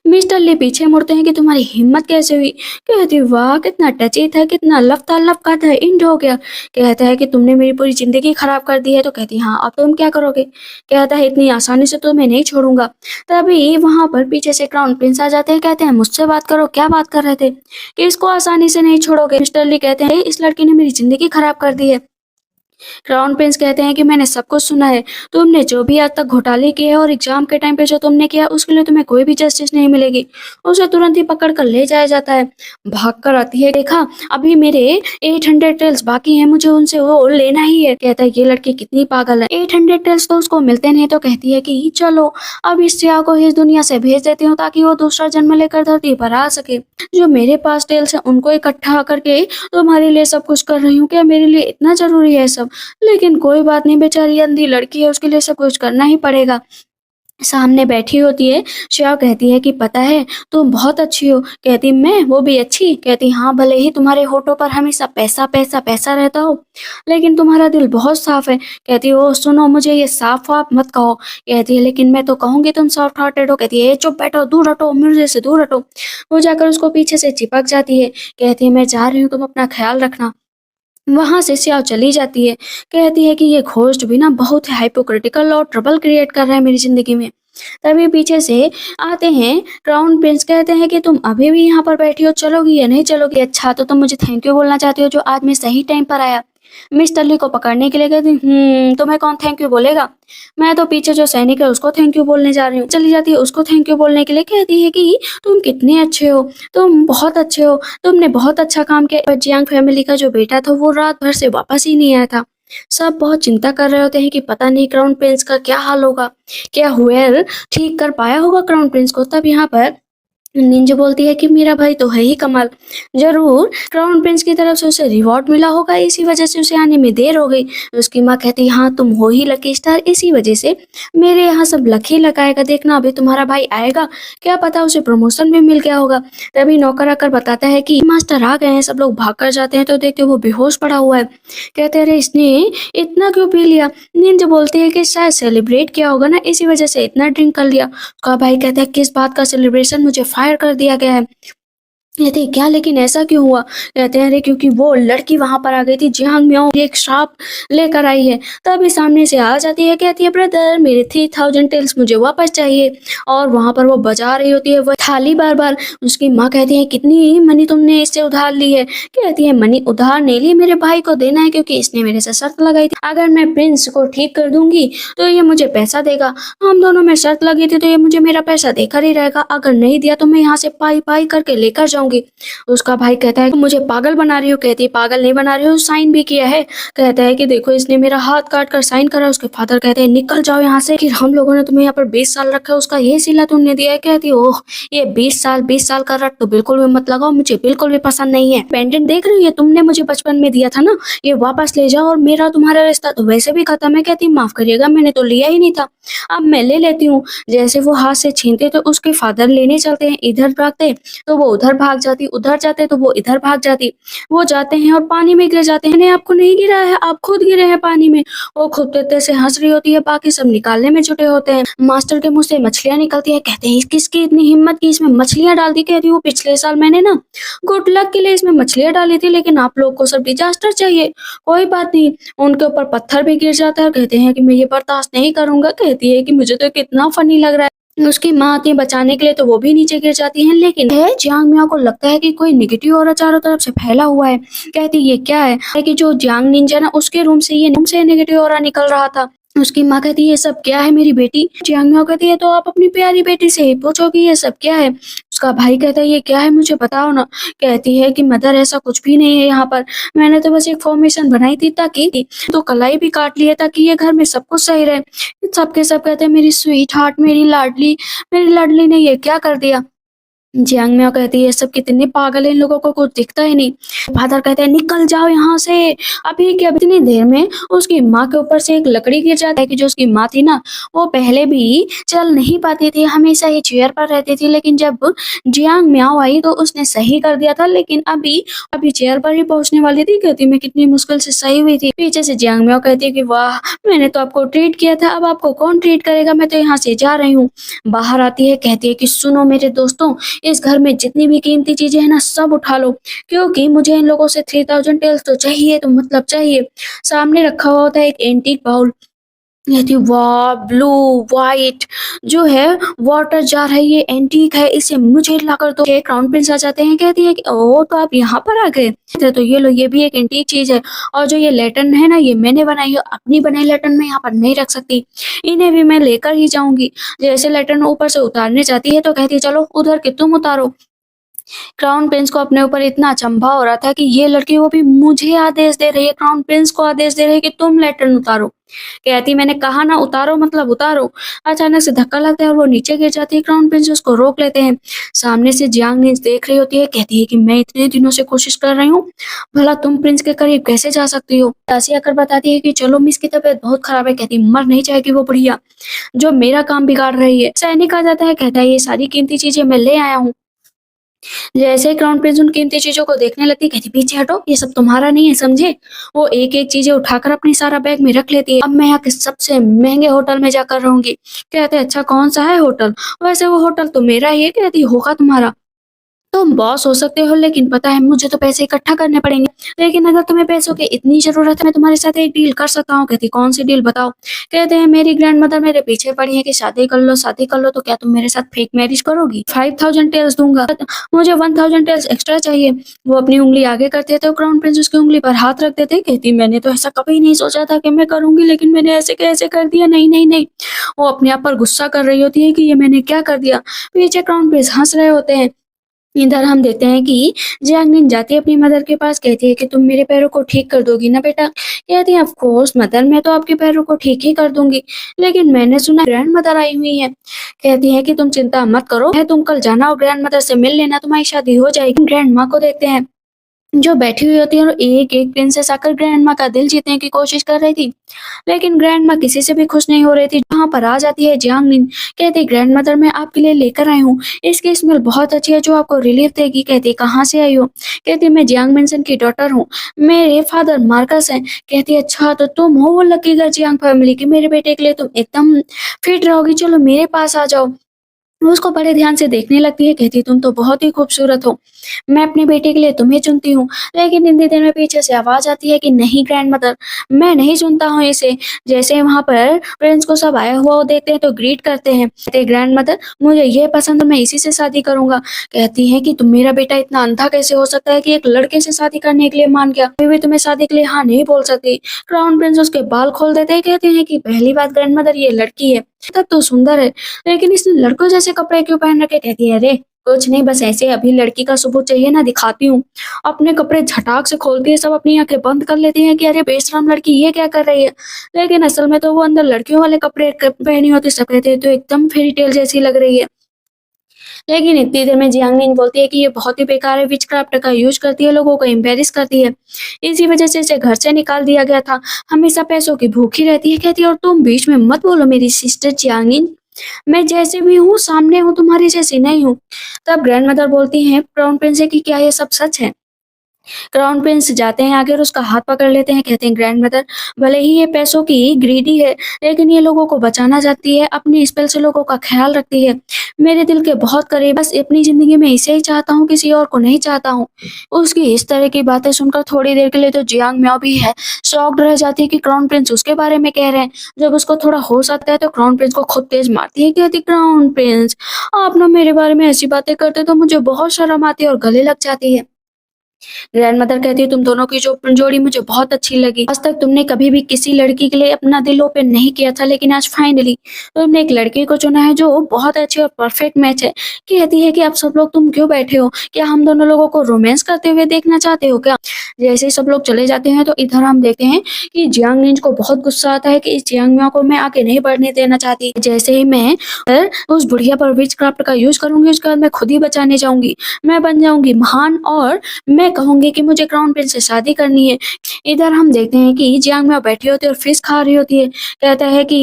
मिस्टर ली पीछे मुड़ते हैं कि तुम्हारी हिम्मत कैसे हुई। कहती वाह कितना टची था, कितना लपता लपका था, इंड हो गया। कहता है कि तुमने मेरी पूरी जिंदगी खराब कर दी है। तो कहती हाँ अब तुम क्या करोगे। कहता है इतनी आसानी से तो मैं नहीं छोड़ूंगा। तभी वहां पर पीछे से क्राउन प्रिंस आ जाते हैं, कहते हैं मुझसे बात करो, क्या बात कर रहे थे कि इसको आसानी से नहीं छोड़ोगे। मिस्टर ली कहते हैं इस लड़की ने मेरी जिंदगी खराब कर दी है। क्राउन प्रिंस कहते हैं कि मैंने सब कुछ सुना है, तुमने जो भी आज तक घोटाले किए हैं और एग्जाम के टाइम पे जो तुमने किया उसके लिए तुम्हें कोई भी जस्टिस नहीं मिलेगी। उसे तुरंत ही पकड़ कर ले जाया जाता है। भाग कर आती है, देखा अभी मेरे 800 टेल्स बाकी हैं, मुझे उनसे वो लेना ही है। कहता है ये लड़की कितनी पागल है, 800 टेल्स तो उसको मिलते नहीं। तो कहती है कि चलो अब इस सिया को इस दुनिया से भेज देती हूँ ताकि वो दूसरा जन्म लेकर धरती पर आ सके। जो मेरे पास टेल्स है उनको इकट्ठा करके तुम्हारे लिए सब कुछ कर रही हूँ, क्या मेरे लिए इतना जरूरी है सब। लेकिन कोई बात नहीं, बेचारी अंधी लड़की है, उसके लिए सब कुछ करना ही पड़ेगा। सामने बैठी होती है श्याव, कहती है कि पता है तुम बहुत अच्छी हो। कहती मैं वो भी अच्छी। कहती हाँ भले ही तुम्हारे होठों पर हमेशा पैसा पैसा पैसा रहता हो लेकिन तुम्हारा दिल बहुत साफ है। कहती ओ सुनो मुझे ये साफ वाफ मत कहो। कहती है लेकिन मैं तो कहूंगी तुम सॉफ्ट हार्टेड हो। कहती है चुप बैठो, दूर हटो, मुझे से दूर हटो। वो जाकर उसको पीछे से चिपक जाती है। कहती है मैं जा रही हूँ, तुम अपना ख्याल रखना। वहां से स्याह चली जाती है। कहती है कि ये घोस्ट भी ना बहुत हाइपोक्रिटिकल और ट्रबल क्रिएट कर रहा है मेरी जिंदगी में। तभी पीछे से आते हैं क्राउन प्रिंस, कहते हैं कि तुम अभी भी यहाँ पर बैठी हो, चलोगी या नहीं चलोगी। अच्छा तो तुम मुझे थैंक यू बोलना चाहती हो जो आज मैं सही टाइम पर आया। मिस्टर ली को पकड़ने के लिए कहती तुम्हें कौन थैंक यू बोलेगा, मैं तो पीछे जो सैनिक है उसको थैंक यू बोलने जा रही हूँ। चली जाती है उसको थैंक यू बोलने के लिए। कहती है कि तुम कितने अच्छे हो, तुम बहुत अच्छे हो, तुमने बहुत अच्छा काम किया। पर जियांग फैमिली का जो बेटा था वो रात भर से वापस ही नहीं आया था। सब बहुत चिंता कर रहे होते हैं कि पता नहीं क्राउन प्रिंस का क्या हाल होगा, क्या हुएर ठीक कर पाया होगा क्राउन प्रिंस को। तब यहाँ पर निंजा बोलती है कि मेरा भाई तो है ही कमाल, जरूर क्राउन प्रिंस की तरफ से उसे रिवॉर्ड मिला होगा, इसी वजह से उसे आने में देर हो गई। उसकी माँ कहती हाँ तुम हो ही लकी स्टार, इसी वजह से मेरे यहाँ सब लकी लगाएगा, देखना अभी तुम्हारा भाई आएगा, क्या पता उसे प्रमोशन भी मिल गया होगा। तभी नौकर आकर बताता है कि मास्टर आ गए हैं। सब लोग भाग कर जाते हैं तो देखते वो बेहोश पड़ा हुआ है। कहते अरे इसने इतना क्यों पी लिया। निंजा बोलती है कि शायद सेलिब्रेट किया होगा ना, इसी वजह से इतना ड्रिंक कर लिया। उसका भाई कहता है किस बात का सेलिब्रेशन, मुझे फायर कर दिया गया है। कहते हैं क्या, लेकिन ऐसा क्यों हुआ। कहते हैं अरे क्योंकि वो लड़की वहां पर आ गई थी, जियांग म्याओ एक श्राप लेकर आई है। तभी सामने से आ जाती है, कहती है ब्रदर मेरे 3000 टेल्स मुझे वापस चाहिए। और वहां पर वो बजा रही होती है वो थाली बार बार। उसकी माँ कहती है कितनी मनी तुमने इससे उधार ली है। कहती है मनी उधार नहीं ली, मेरे भाई को देना है क्योंकि इसने मेरे से शर्त लगाई थी, अगर मैं प्रिंस को ठीक कर दूंगी तो ये मुझे पैसा देगा। हम दोनों में शर्त लगी थी तो ये मुझे मेरा पैसा देकर ही रहेगा, अगर नहीं दिया तो मैं यहाँ से पाई पाई करके लेकर जाऊंगी। उसका भाई कहता है कि मुझे पागल बना रही हो। कहती है पागल नहीं बना रही हो, साइन भी किया है। कहता है कि देखो इसने मेरा हाथ काट कर साइन करा। उसके फादर कहते हैं निकल जाओ यहाँ से, कि हम लोगों ने तुम्हें यहाँ पर 20 साल रखा है, उसका ये सिला तुमने दिया है। कहती है ओह ये 20 साल का रट तो बिल्कुल भी मत लगाओ, मुझे बिल्कुल भी पसंद नहीं है। पेंडेंट देख रही है तुमने मुझे बचपन में दिया था ना, ये वापस ले जाओ और मेरा तुम्हारा रिश्ता तो वैसे भी खत्म है। कहती माफ करिएगा मैंने तो लिया ही नहीं था, अब मैं ले लेती हूँ। जैसे वो हाथ से छीनते तो उसके फादर लेने चलते हैं, इधर भागते तो वो उधर भाग जाती, उधर जाते तो वो इधर भाग जाती। वो जाते हैं और पानी में गिर जाते हैं। नहीं आपको नहीं गिरा है, आप खुद गिरे हैं पानी में। वो खुद तेते से हंस रही होती है, बाकी सब निकालने में जुटे होते हैं। मास्टर के मुंह से मछलियां निकलती है। कहते हैं किसकी इतनी हिम्मत की इसमें मछलियां डाल दी। कहती वो पिछले साल मैंने ना गुड लक के लिए इसमें मछलियां डाली थी, लेकिन आप लोग को सब डिजास्टर चाहिए। कोई बात नहीं, उनके ऊपर पत्थर भी गिर जाता है। कहते हैं कि मैं ये बर्दाश्त नहीं करूंगा। कहती है कि मुझे तो कितना फनी लग रहा है। उसकी माँ आती है बचाने के लिए तो वो भी नीचे गिर जाती हैं, लेकिन है जियांग मियाँ को लगता है कि कोई नेगेटिव ऑरा चारों तरफ से फैला हुआ है। कहती ये क्या है कि जो जियांग निंजा ना उसके रूम से नेगेटिव ऑरा निकल रहा था। उसकी माँ कहती है ये सब क्या है मेरी बेटी। जियांग मियाँ कहती है तो आप अपनी प्यारी बेटी से ही पूछो कि ये सब क्या है। उसका भाई कहता है ये क्या है मुझे बताओ ना। कहती है कि मदर ऐसा कुछ भी नहीं है यहाँ पर, मैंने तो बस एक फॉर्मेशन बनाई थी ताकि तो कलाई भी काट ली है ताकि ये घर में सब कुछ सही रहे। सब के सब कहते हैं मेरी स्वीट हार्ट, मेरी लाडली ने ये क्या कर दिया। जियांग मियाँ कहती है ये सब कितने पागल है, इन लोगों को कुछ दिखता ही नहीं। फादर कहते हैं निकल जाओ यहाँ से अभी के अभी। इतनी देर में उसकी माँ के ऊपर से एक लकड़ी गिर जाता है कि जो उसकी माँ थी ना वो पहले भी चल नहीं पाती थी, हमेशा ही चेयर पर रहती थी, लेकिन जब जियांग मियाँ आई तो उसने सही कर दिया था। लेकिन अभी अभी चेयर पर ही पहुंचने वाली थी, कहती मैं कितनी मुश्किल से सही हुई थी। पीछे से जियांग मियाँ कहती है कि वाह मैंने तो आपको ट्रीट किया था, अब आपको कौन ट्रीट करेगा, मैं तो यहाँ से जा रही हूँ। बाहर आती है, कहती है कि सुनो मेरे दोस्तों, इस घर में जितनी भी कीमती चीजें हैं ना सब उठा लो, क्योंकि मुझे इन लोगों से 3000 टेल्स तो चाहिए, तो मतलब चाहिए। सामने रखा हुआ होता है एक एंटीक बाउल। कहती वाह ब्लू व्हाइट जो है वाटर जार है, ये एंटीक है, इसे मुझे ला कर दो। क्राउन प्रिंस आ जाते हैं, कहती है कि ओ तो आप यहाँ पर आ गए, तो ये लो ये भी एक एंटीक चीज है। और जो ये लैटन है ना ये मैंने बनाई है, अपनी बनाई लैटन में यहाँ पर नहीं रख सकती, इन्हें भी मैं लेकर ही जाऊंगी। जैसे लैटन ऊपर से उतारने जाती है तो कहती है चलो उधर के तुम उतारो। क्राउन प्रिंस को अपने ऊपर इतना अचंभा हो रहा था कि ये लड़की वो भी मुझे आदेश दे रही है, क्राउन प्रिंस को आदेश दे रही है कि तुम लैटर्न उतारो। कहती मैंने कहा ना उतारो मतलब उतारो। अचानक से धक्का लगता है और वो नीचे गिर जाती है, क्राउन प्रिंस उसको रोक लेते हैं। सामने से जियांग निंज देख रही होती है, कहती है कि मैं इतने दिनों से कोशिश कर रही हूँ, भला तुम प्रिंस के करीब कैसे जा सकती हो। दासी आकर बताती है कि चलो मिस की तबीयत बहुत खराब है, कहती मर नहीं जाएगी वो बुढ़िया जो मेरा काम बिगाड़ रही है। सैनिक आ जाता है, कहता है ये सारी कीमती चीजें मैं ले आया हूँ। जैसे ही क्राउन प्रिंस उन कीमती चीजों को देखने लगती, कहती पीछे हटो ये सब तुम्हारा नहीं है समझे। वो एक एक चीजें उठाकर अपनी सारा बैग में रख लेती है। अब मैं यहाँ के सबसे महंगे होटल में जाकर रहूंगी। कहते अच्छा कौन सा है होटल, वैसे वो होटल तो मेरा ही है। कहती होगा तुम्हारा, तुम बॉस हो सकते हो लेकिन पता है मुझे तो पैसे इकट्ठा करने पड़ेंगे, लेकिन अगर तुम्हें पैसों की इतनी जरूरत है मैं तुम्हारे साथ एक डील कर सकता हूँ। कहती कौन सी डील बताओ। कहते हैं मेरी ग्रैंड मदर मेरे पीछे पड़ी है कि शादी कर लो शादी कर लो, तो क्या तुम मेरे साथ फेक मैरिज करोगी। 5000 टेल्स दूंगा, मुझे 1000 टेल्स एक्स्ट्रा चाहिए। वो अपनी उंगली आगे करते तो क्राउन प्रिंस उसकी उंगली पर हाथ रख देते। कहती मैंने तो ऐसा कभी नहीं सोचा था कि मैं करूंगी, लेकिन मैंने ऐसे कैसे कर दिया, नहीं नहीं नहीं। वो अपने आप पर गुस्सा कर रही होती है कि ये मैंने क्या कर दिया। पीछे क्राउन प्रिंस हंस रहे होते हैं। इधर हम देखते हैं कि जियांगमिन जाती है अपनी मदर के पास, कहती है कि तुम मेरे पैरों को ठीक कर दोगी ना बेटा। कहती है ऑफ कोर्स मदर मैं तो आपके पैरों को ठीक ही कर दूंगी, लेकिन मैंने सुना ग्रैंड मदर आई हुई है। कहती है कि तुम चिंता मत करो, है तुम कल जाना और ग्रैंड मदर से मिल लेना, तुम्हारी शादी हो जाएगी। ग्रैंड माँ को देखते हैं जो बैठी हुई होती है और एक एक प्रिंसेस आकर ग्रैंड माँ का दिल जीतने की कोशिश कर रही थी, लेकिन ग्रैंड माँ किसी से भी खुश नहीं हो रही थी। वहां पर आ जाती है जियांगमिन, कहती ग्रैंड मदर मैं आपके लिए लेकर आई हूँ, इसकी स्मेल बहुत अच्छी है जो आपको रिलीफ देगी। कहती कहाँ से आई हो। कहती मैं जियांगमिन की डॉटर हूँ, मेरे फादर मार्कस हैं। कहती अच्छा तो तुम हो वो लकी गर्ल जियांग फैमिली की, मेरे बेटे के लिए तुम एकदम फिट रहोगी, चलो मेरे पास आ जाओ। वो उसको बड़े ध्यान से देखने लगती है, कहती तुम तो बहुत ही खूबसूरत हो, मैं अपने बेटे के लिए तुम्हें चुनती हूँ। लेकिन इतनी देर में पीछे से आवाज आती है कि नहीं ग्रैंड मदर मैं नहीं चुनता हूँ इसे। जैसे वहां पर प्रिंस को सब आया हुआ वो देखते हैं तो ग्रीट करते हैं, कहते ग्रैंड मदर मुझे ये पसंद है, मैं इसी से शादी करूंगा। कहती है कि तुम मेरा बेटा इतना अंधा कैसे हो सकता है कि एक लड़के से शादी करने के लिए मान गया, मैं भी तुम्हें शादी के लिए हाँ नहीं बोल सकती। क्राउन प्रिंस उसके बाल खोल देते हैं, कहते हैं कि पहली बात ग्रैंड मदर ये लड़की है, तब तो सुंदर है, लेकिन इसने लड़कों जैसे कपड़े क्यों पहन रखे। कहती है अरे कुछ नहीं बस ऐसे अभी लड़की का सबूत चाहिए ना दिखाती हूँ। अपने कपड़े झटाक से खोलती है, सब अपनी आंखें बंद कर लेती हैं कि अरे बेशरम लड़की ये क्या कर रही है, लेकिन असल में तो वो अंदर लड़कियों वाले कपड़े पहनी होती। सब कहते हैं तो एकदम फेरी टेल जैसी लग रही है। लेकिन इतनी देर में जियांगमिन बोलती है कि ये बहुत ही बेकार है, विचक्राफ्ट का यूज करती है, लोगों को एम्बेरस करती है, इसी वजह से इसे घर से निकाल दिया गया था, हमेशा पैसों की भूखी रहती है। कहती है और तुम बीच में मत बोलो मेरी सिस्टर जियांगमिन, मैं जैसे भी हूँ सामने हूँ, तुम्हारी जैसी नहीं हूँ। तब ग्रैंड मदर बोलती हैं क्राउन प्रिंस से कि क्या ये सब सच है। क्राउन प्रिंस जाते हैं आगे और उसका हाथ पकड़ लेते हैं, कहते हैं ग्रैंड मदर भले ही ये पैसों की ग्रीडी है, लेकिन ये लोगों को बचाना चाहती है, अपनी स्पेल से लोगों का ख्याल रखती है, मेरे दिल के बहुत करीब, बस अपनी ज़िंदगी में इसे ही चाहता हूँ, किसी और को नहीं चाहता हूँ। उसकी इस तरह की बातें सुनकर थोड़ी देर के लिए तो जियांग म्याओ भी है, शॉक्ड रह जाती है कि क्राउन प्रिंस उसके बारे में कह रहे हैं। जब उसको थोड़ा होश आता है तो क्राउन प्रिंस को खुद तेज़ मारती है, कहती क्राउन प्रिंस, आप ना मेरे बारे में ऐसी बातें करते तो मुझे बहुत शर्म आती है और गले लग जाती है। ग्रैंडमदर कहती है तुम दोनों की जो जोड़ी मुझे बहुत अच्छी लगी। आज तक तुमने कभी भी किसी लड़की के लिए अपना दिल ओपन नहीं किया था, लेकिन आज फाइनली तुमने एक लड़के को चुना है जो बहुत अच्छे और परफेक्ट मैच है। कहती है कि अब सब लोग तुम क्यों बैठे हो? क्या हम दोनों लोगों को रोमांस करते हुए देखना चाहते हो क्या? जैसे ही सब लोग चले जाते हैं तो इधर हम देखते हैं कि जियांग निंज को बहुत गुस्सा आता है कि इस जियांग मियाओ को मैं आगे नहीं बढ़ने देना चाहती। जैसे ही मैं उस बुढ़िया पर विच क्राफ्ट का यूज करूंगी, उसके बाद मैं खुद ही बचाने जाऊंगी। मैं बन जाऊंगी महान और मैं कहूँगी कि मुझे क्राउन प्रिंस से शादी करनी है। इधर हम देखते हैं कि जियांग मियाओ बैठी होती है और फिश खा रही होती है। कहता है कि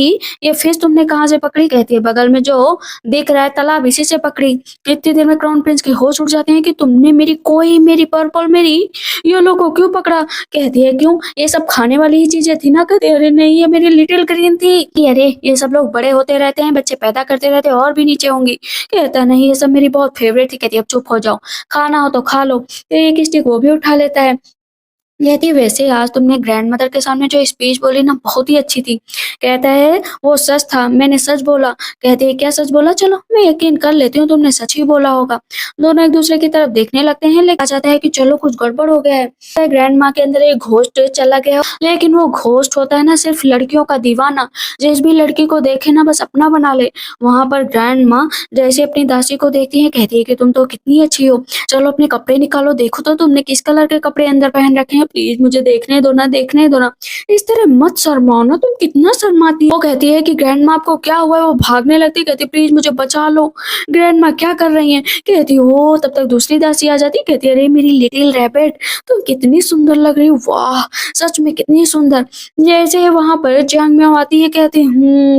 ये फिश तुमने कहाँ से पकड़ी? कहती है बगल में जो दिख रहा है तालाब, इसी से पकड़ी। इतनी देर में क्राउन प्रिंस के होश उड़ जाते हैं कि तुमने मेरी कोई, मेरी पर्पल, मेरी येलो को क्यों पकड़ा? कहती है क्यों? ये सब खाने वाली ही चीजें थी ना? कहते अरे नहीं, ये मेरी लिटिल ग्रीन थी। कि अरे ये सब लोग बड़े होते रहते हैं, बच्चे पैदा करते रहते हैं और भी नीचे होंगी। कहता नहीं, ये सब मेरी बहुत फेवरेट थी। कहती अब चुप हो जाओ, खाना हो तो खा लो। तो एक स्टिक वो भी उठा लेता है। कहती वैसे आज तुमने ग्रैंड मदर के सामने जो स्पीच बोली ना बहुत ही अच्छी थी। कहता है वो सच था, मैंने सच बोला। कहती है क्या सच बोला? चलो मैं यकीन कर लेती हूँ तुमने सच ही बोला होगा। दोनों एक दूसरे की तरफ देखने लगते हैं, लेकिन आ जाता है कि चलो कुछ गड़बड़ हो गया है। ग्रैंड माँ के अंदर एक घोस्ट चला गया, लेकिन वो घोस्ट होता है ना सिर्फ लड़कियों का दीवाना, जिस भी लड़की को देखे ना बस अपना बना ले। वहां पर ग्रैंड माँ जैसे अपनी दासी को देखती है, कहती है कि तुम तो कितनी अच्छी हो, चलो अपने कपड़े निकालो, देखो तो तुमने किस कलर के कपड़े अंदर पहन रखे हैं, प्लीज मुझे देखने दो ना, देखने दो ना। इस तरह मत शर्माओ ना, तुम कितना शर्माती हो। वो कहती है कि ग्रैंड माँ आपको क्या हुआ है? वो भागने लगती, कहती प्लीज मुझे बचा लो। ग्रैंड माँ क्या कर रही हैं? कहती हो तब तक दूसरी दासी आ जाती, कहती अरे मेरी लिटिल रैबिट, तुम कितनी सुंदर लग रही हो, वाह सच में कितनी सुंदर। जैसे वहां पर जियांग मियाओ आती है, कहती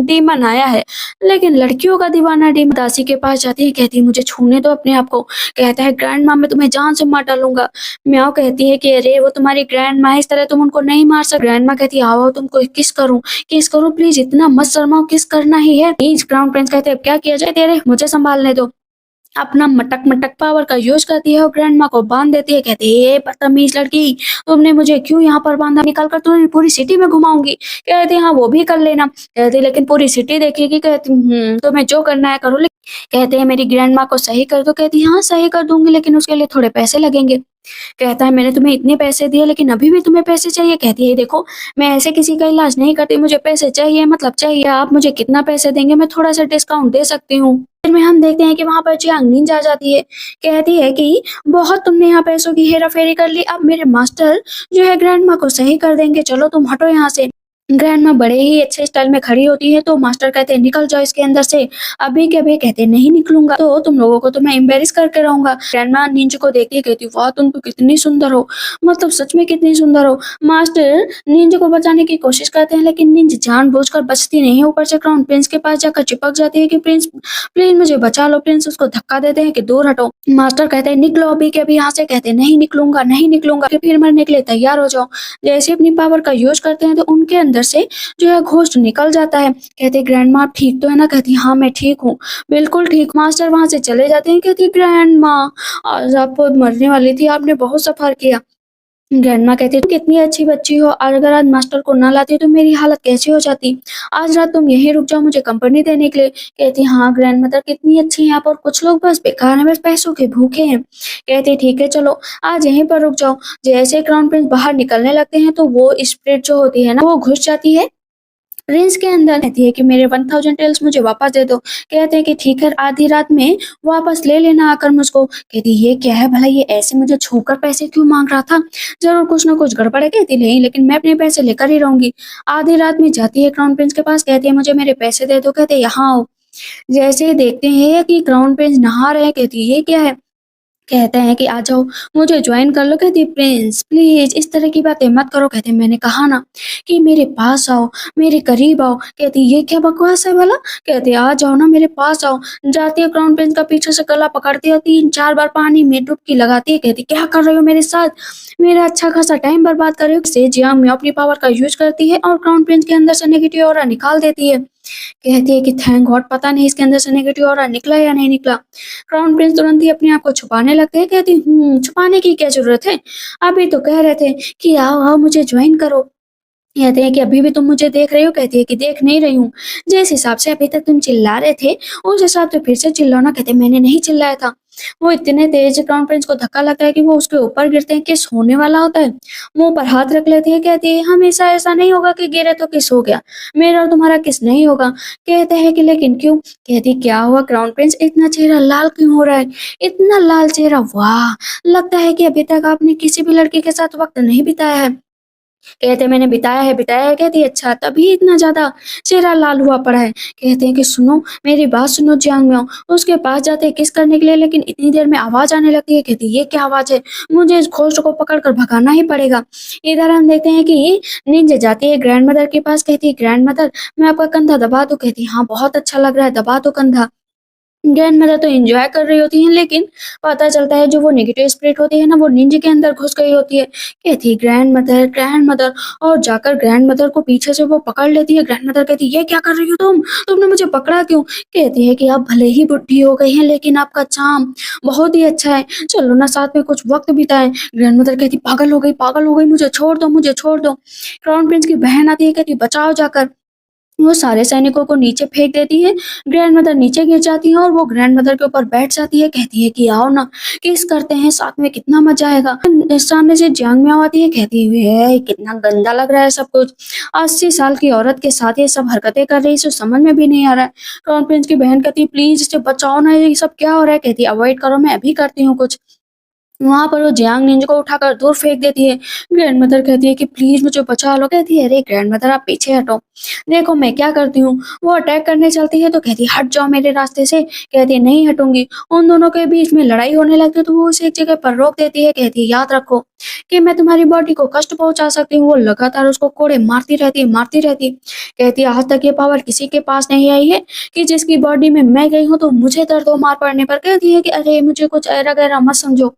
डीमन आया है, लेकिन लड़कियों का दीवाना डीमन दासी के पास जाती है, कहती मुझे छूने दो अपने आप को। कहता है ग्रैंड माँ मैं तुम्हें जान से मार डालूंगा। म्याओ कहती है कि अरे वो तुम्हारी ग्रैंड माँ है, इस तरह तुम उनको नहीं मार सकते। ग्रैंड माँ कहती है आओ आओ, तुमको किस करूं, किस करूं, प्लीज इतना मत शर्माओ, किस करना ही है प्लीज। क्राउन प्रिंस कहते हैं अब क्या किया जाए, तेरे मुझे संभालने दो। अपना मटक मटक पावर का यूज करती है और ग्रैंड माँ को बांध देती है। कहती है ये बदतमीज लड़की, तुमने मुझे क्यों यहाँ पर बांधा? निकल कर तुम्हें पूरी सिटी में घुमाऊंगी। कहती हाँ वो भी कर लेना। कहती लेकिन पूरी सिटी देखेगी। कहती तुम्हें जो करना है करो। कहते हैं मेरी ग्रैंड माँ को सही कर दो। कहती हाँ सही कर दूंगी, लेकिन उसके लिए थोड़े पैसे लगेंगे। कहता है मैंने तुम्हें इतने पैसे दिए लेकिन अभी भी तुम्हें पैसे चाहिए। कहती है देखो मैं ऐसे किसी का इलाज नहीं करती, मुझे पैसे चाहिए मतलब चाहिए। आप मुझे कितना पैसे देंगे? मैं थोड़ा सा डिस्काउंट दे सकती हूँ। फिर में हम देखते हैं कि वहां पर जियांग निंजा आ जाती है। कहती है कि बहुत तुमने यहाँ पैसों की हेरा फेरी कर ली, अब मेरे मास्टर जो है ग्रैंड माँ को सही कर देंगे, चलो तुम हटो यहाँ से। ग्रैंड माँ बड़े ही अच्छे स्टाइल में खड़ी होती है, तो मास्टर कहते हैं निकल जाओ इसके अंदर से। अभी के अभी कहते हैं नहीं निकलूंगा तो तुम लोगों को तो मैं एम्बेरस करके रहूंगा। ग्रैंड माँ निंज को देखती है, कहती वाह तुम तो कितनी सुंदर हो, मतलब सच में कितनी सुंदर हो। मास्टर निंज को बचाने की कोशिश करते हैं, लेकिन निंज जानबूझकर बचती नहीं है। ऊपर से क्राउन प्रिंस के पास जाकर चिपक जाती है कि प्रिंस प्लीज मुझे बचा लो। प्रिंस उसको धक्का देते हैं कि दूर हटो। मास्टर कहते हैं निकलो अभी के अभी यहाँ से। कहते हैं नहीं निकलूंगा नहीं निकलूंगा। फिर मरने के लिए तैयार हो जाओ। जैसे अपनी पावर का यूज करते हैं तो उनके अंदर से जो है घोस्ट निकल जाता है। कहते ग्रैंड माँ आप ठीक तो है ना? कहती हाँ मैं ठीक हूँ, बिल्कुल ठीक। मास्टर वहां से चले जाते हैं। कहती ग्रैंड माँ आज आप मरने वाली थी, आपने बहुत सफर किया। ग्रैंड माँ कहती तुम कितनी अच्छी बच्ची हो, और अगर आज मास्टर को ना लाती तो मेरी हालत कैसी हो जाती। आज रात तुम यहीं रुक जाओ मुझे कंपनी देने के लिए। कहती हाँ ग्रैंड मदर कितनी अच्छी है आप, और कुछ लोग बस बेकार है, बस पैसों के भूखे हैं। कहती ठीक है चलो आज यहीं पर रुक जाओ। जैसे क्राउन प्रिंस बाहर निकलने लगते हैं तो वो स्प्रिट जो होती है ना वो घुस जाती है प्रिंस के अंदर। कहती है कि मेरे 1000 टेल्स मुझे वापस दे दो। कहते हैं कि ठीक है आधी रात में वापस ले लेना आकर मुझको। कहती ये क्या है भला, ये ऐसे मुझे छूकर पैसे क्यों मांग रहा था? जरूर कुछ ना कुछ गड़बड़ है। कहती नहीं लेकिन मैं अपने पैसे लेकर ही रहूंगी। आधी रात में जाती है क्राउन प्रिंस के पास, कहती है मुझे मेरे पैसे दे दो। कहते यहाँ आओ। जैसे ही देखते हैं कि क्राउन प्रिंस नहा रहे हैं, कहती ये क्या है? कहते हैं कि आ जाओ, मुझे जॉइन कर लो। कहती है प्रिंस प्लीज़ इस तरह की बातें मत करो। कहते हैं मैंने कहा ना कि मेरे पास आओ, मेरे करीब आओ। कहती ये क्या बकवास है भला? कहते आ जाओ ना मेरे पास आओ। जाती है क्राउन प्रिंस का पीछे से गला पकड़ती है, 3-4 बार पानी में डुबकी लगाती है। कहती क्या कर रहे हो मेरे साथ? मेरा अच्छा खासा टाइम बर्बाद कर रहे हो। से जियांग में अपनी पावर का यूज़ करती है और क्राउन प्रिंस के अंदर से नेगेटिव ऑरा निकाल देती है। कहती है कि थैंक गॉड पता नहीं इसके अंदर से नेगेटिव ऑरा निकला या नहीं निकला। क्राउन प्रिंस तुरंत ही अपने आप को छुपाने लगते हैं। कहती छुपाने की क्या ज़रूरत है? अभी तो कह रहे थे कि आओ, आओ मुझे जॉइन करो। कहते हैं कि अभी भी तुम मुझे देख रही हो? कहती है कि देख नहीं रही हूँ। जिस हिसाब से अभी तक तुम चिल्ला रहे थे, उस हिसाब से फिर से चिल्लाओ ना। कहते मैंने नहीं चिल्लाया था। वो इतने तेज़ क्राउन प्रिंस को धक्का लगता है कि वो उसके ऊपर गिरते हैं। किस होने वाला होता है। मुँह पर हाथ रख लेती है। कहती है हमेशा ऐसा नहीं होगा कि गिरे तो किस हो गया। मेरा और तुम्हारा किस नहीं होगा। कहते हैं कि लेकिन क्यों? कहती क्या हुआ क्राउन प्रिंस इतना चेहरा लाल क्यों हो रहा है? इतना लाल चेहरा, वाह! लगता है कि अभी तक आपने किसी भी लड़की के साथ वक़्त नहीं बिताया है। कहते हैं मैंने बिताया है। कहती है अच्छा तभी इतना ज़्यादा चेहरा लाल हुआ पड़ा है। कहते हैं कि सुनो मेरी बात सुनो जियांग मियाओ। उसके पास जाते हैं किस करने के लिए, लेकिन इतनी देर में आवाज़ आने लगती है। कहती ये क्या आवाज़ है? मुझे इस घोस्ट को पकड़ कर भगाना ही पड़ेगा। इधर हम देखते हैं कि निंजा जाती है ग्रैंडमदर के पास। कहती है ग्रैंडमदर मैं आपका कंधा दबा दूँ? कहती हाँ बहुत अच्छा लग रहा है, दबा दो कंधा। ग्रैंडमदर तो एन्जॉय कर रही होती हैं, लेकिन पता चलता है जो वो नेगेटिव स्पिरिट होती है ना, वो निंजा के अंदर घुस गई होती है। कहती है ग्रैंडमदर, ग्रैंडमदर, और जाकर ग्रैंडमदर को पीछे से वो पकड़ लेती है। ग्रैंडमदर कहती है ये क्या कर रही हो तुम? तुमने मुझे पकड़ा क्यों? कहती है कि आप भले ही बुढ़ी हो गई हैं, लेकिन आपका चार्म बहुत ही अच्छा है। चलो ना साथ में कुछ वक़्त बिताएँ। ग्रैंडमदर कहती पागल हो गई, मुझे छोड़ दो, मुझे छोड़ दो। क्राउन प्रिंस की बहन आती है। कहती बचाओ जाकर। वो सारे सैनिकों को नीचे फेंक देती है। ग्रैंडमदर नीचे गिर जाती है और वो ग्रैंडमदर के ऊपर बैठ जाती है। कहती है कि आओ ना किस करते हैं साथ में, कितना मजा आएगा। सामने से जियांग मियाओ आती है। कहती है कितना गंदा लग रहा है सब कुछ। 80 साल की औरत के साथ ये सब हरकतें कर रही है, इसे समझ में भी नहीं आ रहा है। क्राउन प्रिंस की बहन कहती है प्लीज इसे बचाओ ना, ये सब क्या हो रहा है? कहती है अवॉइड करो, मैं अभी करती हूँ कुछ। वहाँ पर वो जियांग निंजा को उठाकर दूर फेंक देती है। ग्रैंडमदर कहती है कि प्लीज़ मुझे बचा लो। कहती है अरे ग्रैंडमदर आप पीछे हटो, देखो मैं क्या करती हूँ। वो अटैक करने चलती है तो कहती है हट जाओ मेरे रास्ते से। कहती है नहीं हटूँगी। उन दोनों के बीच में लड़ाई होने लगती है तो वो उसे एक जगह पर रोक देती है। कहती है याद रखो कि मैं तुम्हारी बॉडी को कष्ट पहुँचा सकती हूँ। वो लगातार उसको कोड़े मारती रहती है, मारती रहती है। कहती है आज तक ये पावर किसी के पास नहीं आई है कि जिसकी बॉडी में मैं गई हूँ तो मुझे दर्द हो मार पड़ने पर। कहती है कि अरे मुझे कुछ ऐरा-गैरा मत समझो।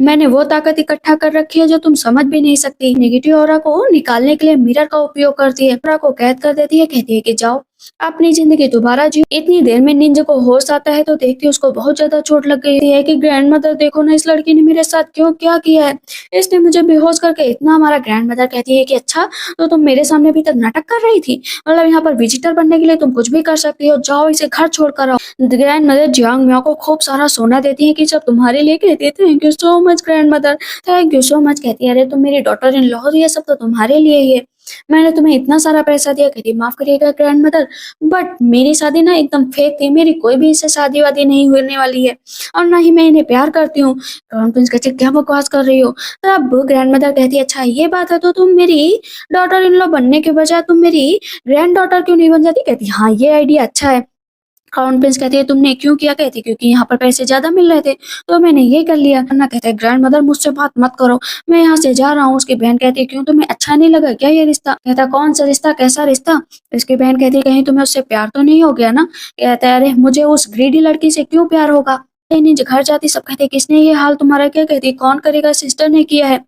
मैंने वो ताकत इकट्ठा कर रखी है जो तुम समझ भी नहीं सकती। नेगेटिव ऑरा को निकालने के लिए मिरर का उपयोग करती है। ऑरा को कैद कर देती है। कहती है कि जाओ अपनी जिंदगी दोबारा जियो। इतनी देर में निंजा को होश आता है तो देखती है उसको बहुत ज्यादा चोट लग गई है कि ग्रैंडमदर देखो ना इस लड़की ने मेरे साथ क्यों क्या किया है। इसने मुझे बेहोश करके इतना मारा। ग्रैंडमदर कहती है कि अच्छा तो तुम मेरे सामने अभी तक नाटक कर रही थी, मतलब यहाँ पर विजिटर बनने के लिए तुम कुछ भी कर सकती हो। जाओ इसे घर छोड़ कर आओ। ग्रैंडमदर जियांग मियाओ को खूब सारा सोना देती है कि सब तुम्हारे लिए। कहती है thank you so much grandmother, thank you so much. कहती है अरे तुम मेरी डॉटर इन लॉ हो, ये सब तो तुम्हारे लिए ही है, मैंने तुम्हें इतना सारा पैसा दिया। कहती माफ करिएगा ग्रैंडमदर, बट मेरी शादी ना एकदम फेक थी, मेरी कोई भी इससे शादी वादी नहीं होने वाली है और ना ही मैं इन्हें प्यार करती हूँ। क्राउन प्रिंस कहती क्या बकवास कर रही हो? तब ग्रैंडमदर कहती है अच्छा ये बात है तो तुम मेरी डॉटर इन लॉ बनने के बजाय तुम मेरी ग्रैंड डॉटर क्यों नहीं बन जाती? कहती हाँ ये आइडिया अच्छा है। क्राउन प्रिंस कहती है तुमने क्यों किया? कहती क्योंकि यहाँ पर पैसे ज्यादा मिल रहे थे तो मैंने ये कर लिया। अन्ना कहता है ग्रैंड मदर मुझसे बात मत करो, मैं यहाँ से जा रहा हूँ। उसकी बहन कहती है क्यों तुम्हें अच्छा नहीं लगा क्या ये रिश्ता? कहता कौन सा रिश्ता, कैसा रिश्ता? इसकी बहन कहती है कहीं तुम्हें उससे प्यार तो नहीं हो गया ना? कहता है अरे मुझे उस ग्रीडी लड़की से क्यों प्यार होगा। नहीं घर जाती सब कहते किसने ये हाल तुम्हारा क्या? कहती कौन करेगा, सिस्टर ने किया है,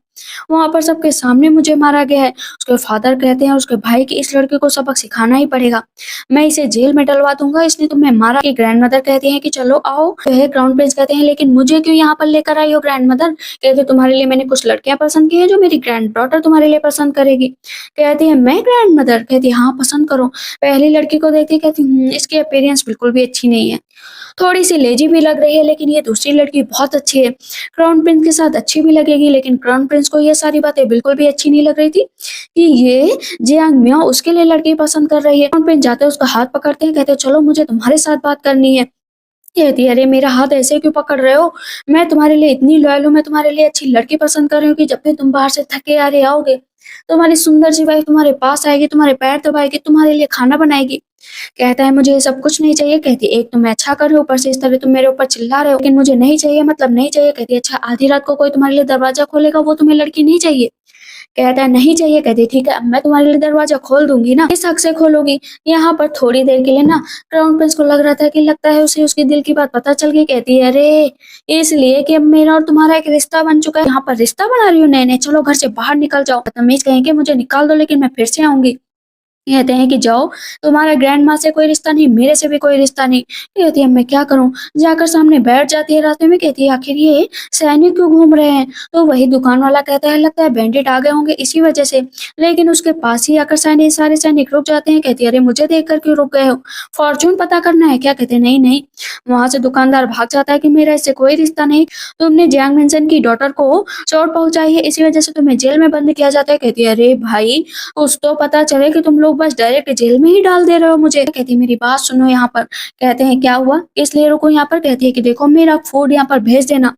वहाँ पर सबके सामने मुझे मारा गया है। उसके फादर कहते हैं उसके भाई की इस लड़के को सबक सिखाना ही पड़ेगा, मैं इसे जेल में डलवा दूंगा, इसने तुम्हें मारा। की ग्रैंडमदर कहती हैं कि चलो आओ। तो है क्राउन प्रिंस कहते हैं लेकिन मुझे क्यों यहाँ पर लेकर आई हो ग्रैंडमदर? कहते तुम्हारे लिए मैंने कुछ लड़कियां पसंद की है जो मेरी ग्रैंड डॉटर तुम्हारे लिए पसंद करेगी। कहती है मैं ग्रैंडमदर? कहती है हाँ पसंद करो। पहली लड़की को देखती कहती इसकी अपीयरेंस बिल्कुल भी अच्छी नहीं है, थोड़ी सी लेजी भी लग रही है, लेकिन ये दूसरी लड़की बहुत अच्छी है, क्राउन प्रिंस के साथ अच्छी भी लगेगी। लेकिन क्राउन प्रिंस को ये सारी बातें बिल्कुल भी अच्छी नहीं लग रही थी कि ये जियांग मियाओ उसके लिए लड़की पसंद कर रही है। क्राउन प्रिंस जाते हैं उसका हाथ पकड़ते हैं, कहते हैं चलो मुझे तुम्हारे साथ बात करनी है। कहती है अरे मेरा हाथ ऐसे क्यों पकड़ रहे हो, मैं तुम्हारे लिए इतनी लॉयल हूँ, मैं तुम्हारे लिए अच्छी लड़की पसंद कर रही हूँ कि जब भी तुम बाहर से थके आ रहे आओगे तुम्हारी सुंदर सी वाइफ तुम्हारे पास आएगी, तुम्हारे पैर दबाएगी, तुम्हारे लिए खाना बनाएगी। कहता है मुझे ये सब कुछ नहीं चाहिए। कहती है एक तो मैं अच्छा कर रही हूँ, ऊपर से इस तरह तुम मेरे ऊपर चिल्ला रहे हो, लेकिन मुझे नहीं चाहिए मतलब नहीं चाहिए। कहती है अच्छा आधी रात को कोई तुम्हारे लिए दरवाज़ा खोलेगा वो तुम्हें लड़की नहीं चाहिए? कहता है नहीं चाहिए। कहती है ठीक है अब मैं तुम्हारे लिए दरवाज़ा खोल दूँगी ना, किस हक से खोलूँगी? यहाँ पर थोड़ी देर के लिए ना क्राउन प्रिंस को लग रहा था कि लगता है उसे उसके दिल की बात पता चल गई। कहती है अरे! इसलिए कि अब मेरा और तुम्हारा एक रिश्ता बन चुका है, यहाँ पर रिश्ता बना रही हो नए-नए, चलो घर से बाहर निकल जाओ। बदतमीज़ कहीं के मुझे निकाल दो लेकिन मैं फिर से आऊँगी। कहते हैं कि जाओ, तुम्हारा ग्रैंड माँ से कोई रिश्ता नहीं, मेरे से भी कोई रिश्ता नहीं। कहती है मैं क्या करूँ? जाकर सामने बैठ जाती है रास्ते में। कहती है आखिर ये सैनिक क्यों घूम रहे हैं? तो वही दुकान वाला कहता है लगता है बैंडिट आ गए होंगे इसी वजह से। लेकिन उसके पास ही आकर सारे सैनिक रुक जाते हैं। कहती है अरे मुझे देख कर क्यों रुक गए हो? फॉर्च्यून पता करना है क्या? कहते हैं नहीं, नहीं। वहाँ से दुकानदार भाग जाता है कि मेरा इससे कोई रिश्ता नहीं। तुमने जियांग मेंशन की डॉटर को चोट पहुँचाई है इसी वजह से तुम्हें जेल में बंद किया जाता है। कहती है अरे भाई कुछ तो पता चले कि तुम लोग बस डायरेक्ट जेल में ही डाल दे रहे हो मुझे। कहती है मेरी बात सुनो यहाँ पर। कहते हैं क्या हुआ? इसलिए रुको यहाँ पर। कहती है कि देखो मेरा फूड यहाँ पर भेज देना,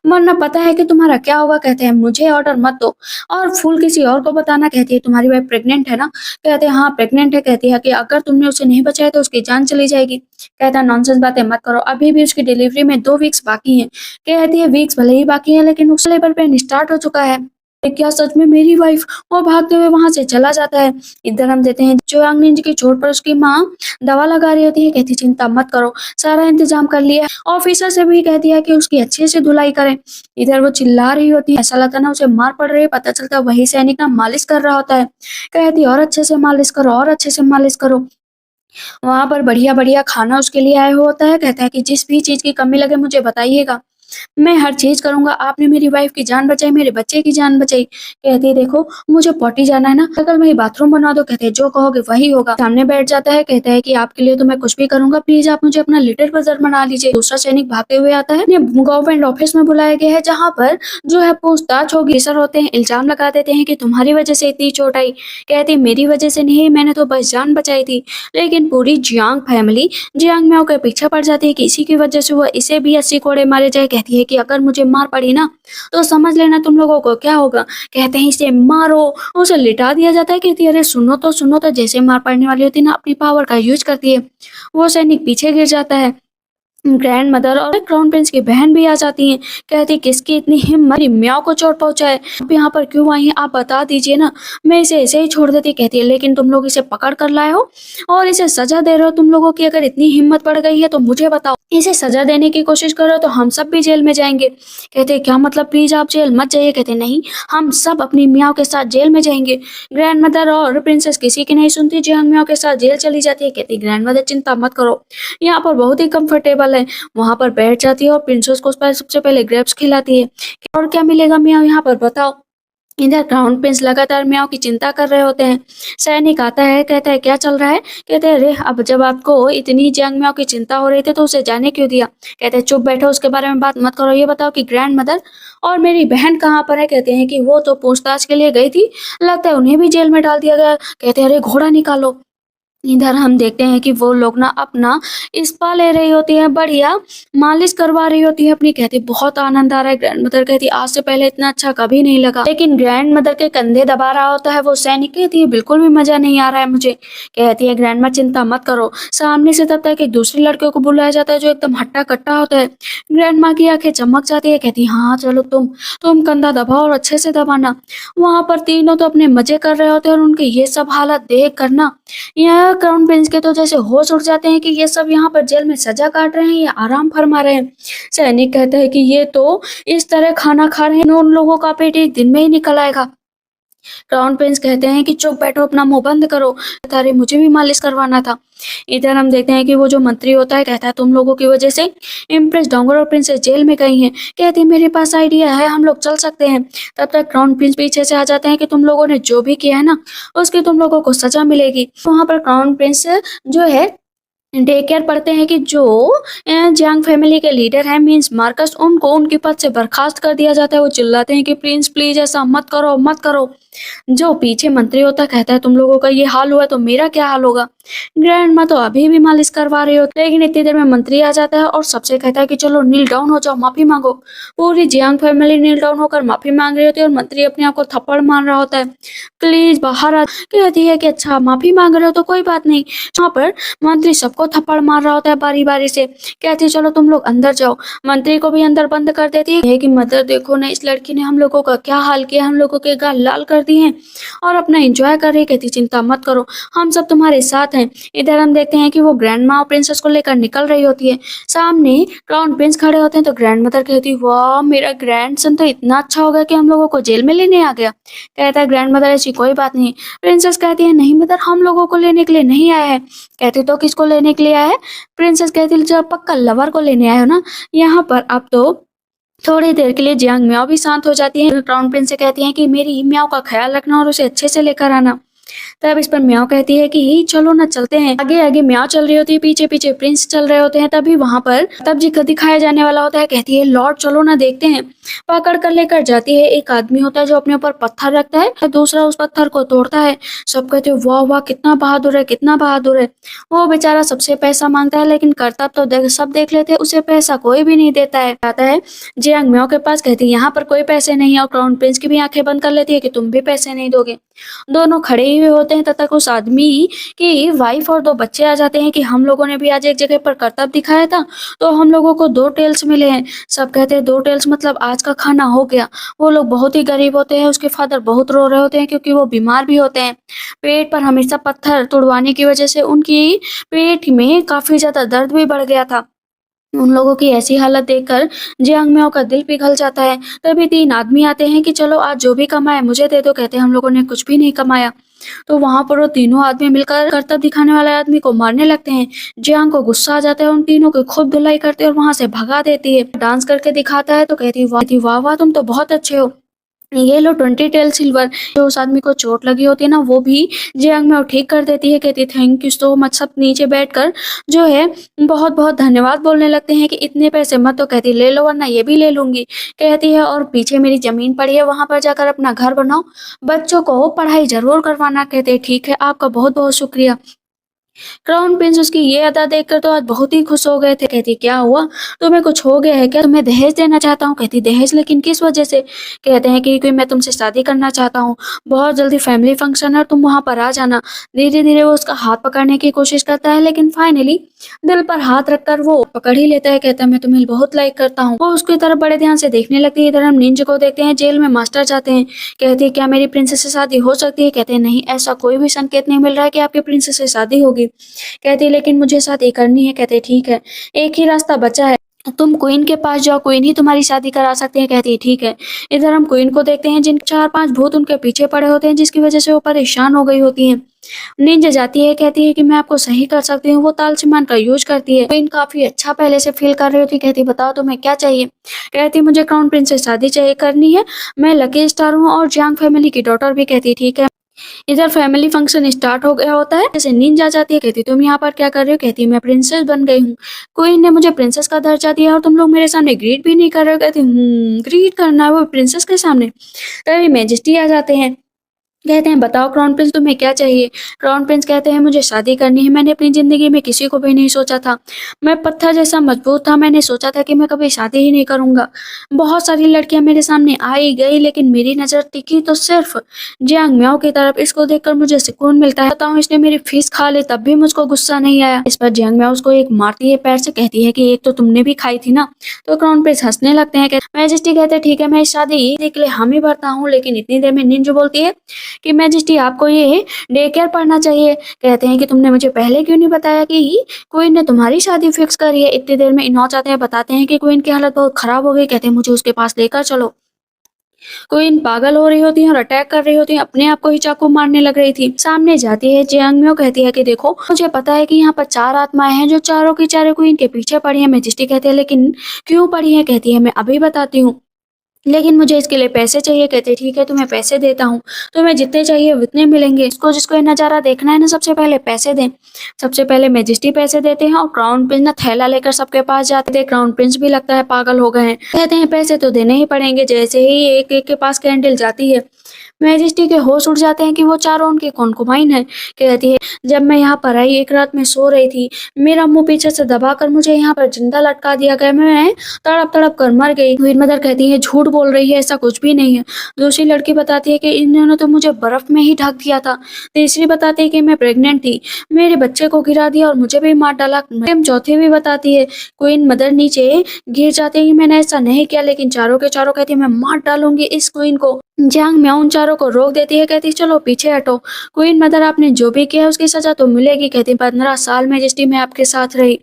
वरना पता है कि तुम्हारा क्या होगा। कहते हैं मुझे ऑर्डर मत दो और फूल किसी और को बताना। कहती है तुम्हारी वाइफ प्रेग्नेंट है ना? कहते हैं हाँ प्रेग्नेंट है। कहती है कि अगर तुमने उसे नहीं बचाया तो उसकी जान चली जाएगी। कहता है नॉनसेंस बातें मत करो, अभी भी उसकी डिलीवरी में 2 वीक्स बाकी हैं। कहती है वीक्स भले ही बाकी हैं लेकिन उसका लेबर पेन स्टार्ट हो चुका है। क्या सच में मेरी वाइफ? वो भागते हुए वहां से चला जाता है। इधर हम देते हैं जोयांग निंजा की चोट पर उसकी माँ दवा लगा रही होती है। कहती चिंता मत करो, सारा इंतजाम कर लिया है। ऑफिसर से भी कहती है कि उसकी अच्छे से धुलाई करें। इधर वो चिल्ला रही होती है, ऐसा लगता है ना उसे मार पड़ रही है। पता चलता है वही सैनिक ना मालिश कर रहा होता है। कहती है और अच्छे से मालिश करो और अच्छे से मालिश करो। वहां पर बढ़िया बढ़िया खाना उसके लिए आया हुआ होता है। कहता है कि जिस भी चीज की कमी लगे मुझे बताइएगा, मैं हर चीज़ करूँगा। आपने मेरी वाइफ की जान बचाई, मेरे बच्चे की जान बचाई। कहती है देखो मुझे पॉटी जाना है ना, बगल में ही बाथरूम बनवा दो। कहते हैं जो कहोगे वही होगा। सामने बैठ जाता है। कहता है कि आपके लिए तो मैं कुछ भी करूँगा, प्लीज आप मुझे अपना लिटिल ब्रदर बना लीजिए। दूसरा सैनिक भागते हुए आता है। गवर्नमेंट ऑफिस में बुलाया गया है जहाँ पर जो है पूछताछ होगी। सर होते हैं, इल्जाम लगा देते हैं कि तुम्हारी वजह से इतनी चोट आई। कहती है मेरी वजह से नहीं, मैंने तो बस जान बचाई थी। लेकिन पूरी जियांग फैमिली जियांग मियाओ के पीछे पड़ जाती है कि इसी की वजह से हुआ, इसे भी 80 कोड़े मारे जाए। कहती है कि अगर मुझे मार पड़ी ना तो समझ लेना तुम लोगों को क्या होगा। कहते हैं इसे मारो, उसे लिटा दिया जाता है। कहती है अरे सुनो तो जैसे मार पड़ने वाली होती है ना अपनी पावर का यूज करती है। वो सैनिक पीछे गिर जाता है। ग्रैंड मदर और क्राउन प्रिंस की बहन भी आ जाती हैं। कहती किसकी इतनी हिम्मत मेरी म्याओ को चोट पहुंचाए, आप यहाँ पर क्यों आई हैं? आप बता दीजिए ना, मैं इसे ऐसे ही छोड़ देती। कहती है लेकिन तुम लोग इसे पकड़ कर लाए हो और इसे सजा दे रहे हो। तुम लोगों की अगर इतनी हिम्मत बढ़ गई है तो मुझे बताओ, इसे सजा देने की कोशिश करो तो हम सब भी जेल में जाएंगे। कहते हैं क्या मतलब, प्लीज आप जेल मत जाइए। कहते नहीं, हम सब अपनी मियाओ के साथ जेल में जाएंगे। ग्रैंड मदर और प्रिंसेस किसी की नहीं सुनती, जियांग मियाओ के साथ जेल चली जाती है। कहती ग्रैंड मदर चिंता मत करो, यहाँ पर बहुत ही कंफर्टेबल है। वहां पर बैठ जाती है और प्रिंसेस को सबसे पहले ग्रेप्स खिलाती है। और क्या मिलेगा मियाओ यहाँ पर बताओ। इधर क्राउन प्रिंस लगातार मियाओ की चिंता कर रहे होते हैं। सैनिक आता है, कहता है क्या चल रहा है। कहते हैं अरे अब जब आपको इतनी जियांग मियाओ की चिंता हो रही थी तो उसे जाने क्यों दिया। कहते हैं चुप बैठो, उसके बारे में बात मत करो। ये बताओ कि ग्रैंड मदर और मेरी बहन कहाँ पर है। कहते हैं कि वो तो पूछताछ के लिए गई थी, लगता है उन्हें भी जेल में डाल दिया गया। कहते हैं अरे घोड़ा निकालो। इधर हम देखते हैं कि वो लोग ना अपना स्पा ले रही होती है, बढ़िया मालिश करवा रही होती है अपनी। कहती बहुत आनंद आ रहा है। ग्रैंड मदर कहती आज से पहले इतना अच्छा कभी नहीं लगा। लेकिन ग्रैंड मदर के कंधे दबा रहा होता है वो सैनिक। कहती है बिल्कुल भी मजा नहीं आ रहा है मुझे। कहती है ग्रैंड मदर चिंता मत करो। सामने से तब तक एक दूसरी लड़कियों को बुलाया जाता है जो एकदम हट्टा कट्टा होता है। ग्रैंड माँ की आंखें चमक जाती है। कहती हाँ चलो तुम कंधा दबाओ और अच्छे से दबाना। वहां पर तीनों तो अपने मजे कर रहे होते हैं और उनके ये सब हालत देख कर ना यहाँ क्राउन प्रिंस के तो जैसे होश उड़ जाते हैं कि ये सब यहाँ पर जेल में सजा काट रहे हैं या आराम फरमा रहे हैं। सैनिक कहता है कि ये तो इस तरह खाना खा रहे हैं उन लोगों का पेट एक दिन में ही निकल आएगा। क्राउन प्रिंस कहते हैं कि चुप बैठो, अपना मुंह बंद करो। अरे मुझे भी मालिश करवाना था। इधर हम देखते हैं कि वो जो मंत्री होता है कहता है तुम लोगों की वजह से इम्प्रेस डोंगर और प्रिंसेस जेल में गई हैं। कहती है मेरे पास आइडिया है, हम लोग चल सकते हैं। तब तक क्राउन प्रिंस पीछे से आ जाते हैं कि तुम लोगों ने जो भी किया है ना उसकी तुम लोगों को सजा मिलेगी। वहां पर क्राउन प्रिंस जो है डे केयर पढ़ते हैं कि जो जियांग फैमिली के लीडर हैं मीन्स मार्कस, उनको उनके पद से बर्खास्त कर दिया जाता है। वो चिल्लाते हैं कि प्रिंस प्लीज ऐसा मत करो मत करो। जो पीछे मंत्री होता कहता है तुम लोगों का ये हाल हुआ तो मेरा क्या हाल होगा। ग्रैंड माँ तो अभी भी मालिश करवा रही होती, लेकिन इतनी देर में मंत्री आ जाता है और सबसे कहता है कि चलो नील डाउन हो जाओ, माफी मांगो। पूरी जियांग फैमिली नील डाउन होकर माफी मांग रही होती है और मंत्री अपने आप को थप्पड़ मार रहा होता है। प्लीज बाहर आ। कहती है कि अच्छा माफी मांग रहे हो तो कोई बात नहीं। वहाँ पर मंत्री सबको थप्पड़ मार रहा होता है बारी बारी से। कहती है चलो तुम लोग अंदर जाओ। मंत्री को भी अंदर बंद कर देती है कि मदर देखो ना, इस लड़की ने हम लोगों का क्या हाल किया, हम लोगों के गाल लाल कर दिए हैं और अपना एंजॉय कर रही है। कहती चिंता मत करो, हम सब तुम्हारे साथ हैं। इधर हम देखते हैं कि वो ग्रैंड माँ और प्रिंसेस को लेकर निकल रही होती है। सामने क्राउन प्रिंस खड़े होते हैं तो ग्रैंड मदर कहती है वाह मेरा ग्रैंड सन तो इतना अच्छा हो गया कि हम लोगों को जेल में लेने आ गया। कहता है ग्रैंड मदर ऐसी कोई बात नहीं। प्रिंसेस कहती है नहीं मदर, हम लोगों को लेने के लिए नहीं आया है। कहती तो किसको लेने के लिए आया है। प्रिंसेस कहती जब पक्का लवर को लेने आए हो ना। यहाँ पर अब तो थोड़ी देर के लिए जियांग म्याओ भी शांत हो जाती है। क्राउन प्रिंस से कहती हैं कि मेरी म्याओ का ख्याल रखना और उसे अच्छे से लेकर आना। तब इस पर म्याओ कहती है कि चलो ना चलते हैं। आगे आगे म्याओ चल रही होती है, पीछे पीछे प्रिंस चल रहे होते हैं। तभी वहां पर तब जी दिखाया जाने वाला होता है। कहती है लॉर्ड चलो ना देखते हैं। पकड़ कर लेकर जाती है। एक आदमी होता है जो अपने ऊपर पत्थर रखता है, दूसरा उस पत्थर को तोड़ता है। सब कहते हैं वाह वाह कितना बहादुर है कितना बहादुर है। वो बेचारा सबसे पैसा मांगता है, लेकिन करतब तो सब देख लेते हैं, उसे पैसा कोई भी नहीं देता है। आता है जियांग म्याओ के पास, कहती है यहाँ पर कोई पैसे नहीं है और क्राउन प्रिंस की भी आंखें बंद कर लेती है कि तुम भी पैसे नहीं दोगे। दोनों खड़े ही हुए होते हैं। तब तक उस आदमी की वाइफ और दो बच्चे आ जाते हैं कि हम लोगों ने भी आज एक जगह पर करतब दिखाया था तो हम लोगों को 2 टेल्स मिले हैं। सब कहते हैं 2 टेल्स मतलब आज का खाना हो गया। वो लोग बहुत ही गरीब होते हैं। उसके फादर बहुत रो रहे होते हैं क्योंकि वो बीमार भी होते हैं। पेट पर हमेशा पत्थर तुड़वाने की वजह से उनकी पेट में काफी ज्यादा दर्द भी बढ़ गया था। उन लोगों की ऐसी हालत देखकर जियांग म्याओ का दिल पिघल जाता है। तभी 3 आदमी आते हैं कि चलो आज जो भी कमाए मुझे दे दो। कहते हैं हम लोगों ने कुछ भी नहीं कमाया। तो वहां पर वो तीनों आदमी मिलकर करतब दिखाने वाले आदमी को मारने लगते हैं। जियांग को गुस्सा आ जाता है, उन तीनों की खूब धुलाई करते हैं और वहां से भगा देती है। डांस करके दिखाता है तो कहती है वाह वाह तुम तो बहुत अच्छे हो। ये लो 20 टेल सिल्वर। जो उस आदमी को चोट लगी होती है ना वो भी जियांग में ठीक कर देती है। कहती थैंक यू सो मच। सब नीचे बैठकर जो है बहुत बहुत धन्यवाद बोलने लगते हैं कि इतने पैसे मत। तो कहती ले लो वरना ये भी ले लूंगी। कहती है और पीछे मेरी जमीन पड़ी है वहां पर जाकर अपना घर बनाओ, बच्चों को पढ़ाई जरूर करवाना। कहते ठीक है आपका बहुत बहुत शुक्रिया। क्राउन प्रिंस उसकी ये अदा देखकर तो आज बहुत ही खुश हो गए थे। कहती क्या हुआ, तुम्हें कुछ हो गया है क्या, तुम्हें दहेज देना चाहता हूँ। कहती दहेज, लेकिन किस वजह से। कहते हैं कि मैं तुमसे शादी करना चाहता हूँ, बहुत जल्दी फैमिली फंक्शन है और तुम वहां पर आ जाना। धीरे धीरे वो उसका हाथ पकड़ने की कोशिश करता है, लेकिन फाइनली दिल पर हाथ रखकर वो पकड़ ही लेता है। कहता है मैं तुम्हें बहुत लाइक करता हूँ। वो उसकी तरफ बड़े ध्यान से देखने लगती है। इधर हम निंजा को देखते हैं, जेल में मास्टर जाते हैं। कहती है क्या मेरी प्रिंसेस से शादी हो सकती है। कहते हैं नहीं, ऐसा कोई भी संकेत नहीं मिल रहा है कि आपके प्रिंसेस से शादी होगी। कहती लेकिन मुझे शादी करनी है। कहते ठीक है, एक ही रास्ता बचा है, तुम क्वीन के पास जाओ, क्वीन ही तुम्हारी शादी करा सकते हैं। कहती है ठीक है। इधर हम क्वीन को देखते हैं जिन 4-5 भूत उनके पीछे पड़े होते हैं, जिसकी वजह से वो परेशान हो गई होती हैं। निंजा जाती है, कहती है कि मैं आपको सही कर सकती हूँ। वो तालिस्मान का यूज करती है। क्वीन काफी अच्छा पहले से फील कर रही होती। कहती बताओ तुम्हें क्या चाहिए। कहती मुझे क्राउन प्रिंस से शादी चाहिए करनी है, मैं लकी स्टार हूँ और जियांग फैमिली की डॉटर भी। कहती ठीक है। इधर फैमिली फंक्शन स्टार्ट हो गया होता है। जैसे नींद आ जाती है। कहती तुम यहाँ पर क्या कर रहे हो। कहती मैं प्रिंसेस बन गई हूँ, क्वीन ने मुझे प्रिंसेस का दर्जा दिया और तुम लोग मेरे सामने ग्रीट भी नहीं कर रहे हो। कहती ग्रीट करना है वो प्रिंसेस के सामने। तभी मैजेस्टी आ जाते हैं। कहते हैं बताओ क्राउन प्रिंस तुम्हें क्या चाहिए। क्राउन प्रिंस कहते हैं मुझे शादी करनी है। मैंने अपनी जिंदगी में किसी को भी नहीं सोचा था, मैं पत्थर जैसा मजबूत था। मैंने सोचा था कि मैं कभी शादी ही नहीं करूंगा। बहुत सारी लड़कियां मेरे सामने आई गई, लेकिन मेरी नजर टिकी तो सिर्फ जियांग म्याओ की तरफ। इसको देखकर मुझे सुकून मिलता है। बताऊं इसने मेरी फीस खा ली तब भी मुझको गुस्सा नहीं आया। इस पर जियांग म्याओ उसको एक मारती है पैर से। कहती है कि एक तो तुमने भी खाई थी ना। तो क्राउन प्रिंस हंसने लगते हैं। मैजेस्टी कहते ठीक है मैं इस शादी के लिए हामी भरता हूँ। लेकिन इतनी देर में निंजा बोलती है कि मैजेस्टी आपको ये डे केयर पढ़ना चाहिए। कहते हैं कि तुमने मुझे पहले क्यों नहीं बताया कि क्वीन ने तुम्हारी शादी फिक्स करी है। इतनी देर में इनॉच आते हैं, बताते हैं कि क्वीन की हालत बहुत खराब हो गई। कहते हैं मुझे उसके पास लेकर चलो। क्वीन पागल हो रही होती है और अटैक कर रही होती है, अपने आप को ही चाकू मारने लग रही थी। सामने जाती है जियांग म्याओ, कहती है कि देखो मुझे पता है कि यहाँ पर 4 आत्माएं हैं जो चारों की चारों क्वीन के पीछे पड़ी है। मैजेस्टी कहती है लेकिन क्यों पड़ी है। कहती है मैं अभी बताती हूँ। लेकिन मुझे इसके लिए पैसे चाहिए। कहते ठीक है तुम्हें पैसे देता हूँ, तुम्हें जितने चाहिए उतने मिलेंगे। इसको जिसको ये नज़ारा देखना है ना सबसे पहले पैसे दें। सबसे पहले मैजेस्टी पैसे देते हैं और क्राउन प्रिंस ना थैला लेकर सबके पास जाते थे। क्राउन प्रिंस भी लगता है पागल हो गए हैं, कहते हैं पैसे तो देने ही पड़ेंगे। जैसे ही एक एक के पास कैंडल जाती है मैजेस्टी के होश उड़ जाते हैं कि वो चारों उनकी कॉन्कुबाइन है। कहती है जब मैं यहाँ पर आई एक रात में सो रही थी, मेरा मुंह पीछे से दबाकर मुझे यहाँ पर जिंदा लटका दिया गया, मैं तड़प तड़प कर मर गई। ग्रीन मदर कहती है झूठ बोल रही है, ऐसा कुछ भी नहीं है। दूसरी लड़की बताती है कि इन्होंने तो मुझे बर्फ में ही ढक दिया था। तीसरी बताती है कि मैं प्रेग्नेंट थी, मेरे बच्चे को गिरा दिया और मुझे भी मार डाला। चौथी भी बताती है क्वीन मदर नीचे गिर जाती है कि मैंने ऐसा नहीं किया, लेकिन चारों के चारों कहती है मैं मार डालूंगी इस क्वीन को। जियांग म्याओ उन चारों को रोक देती है, कहती चलो पीछे हटो। क्वीन मदर आपने जो भी किया उसकी सजा तो मिलेगी। कहती 15 साल मैजेस्टी मैं आपके साथ रही।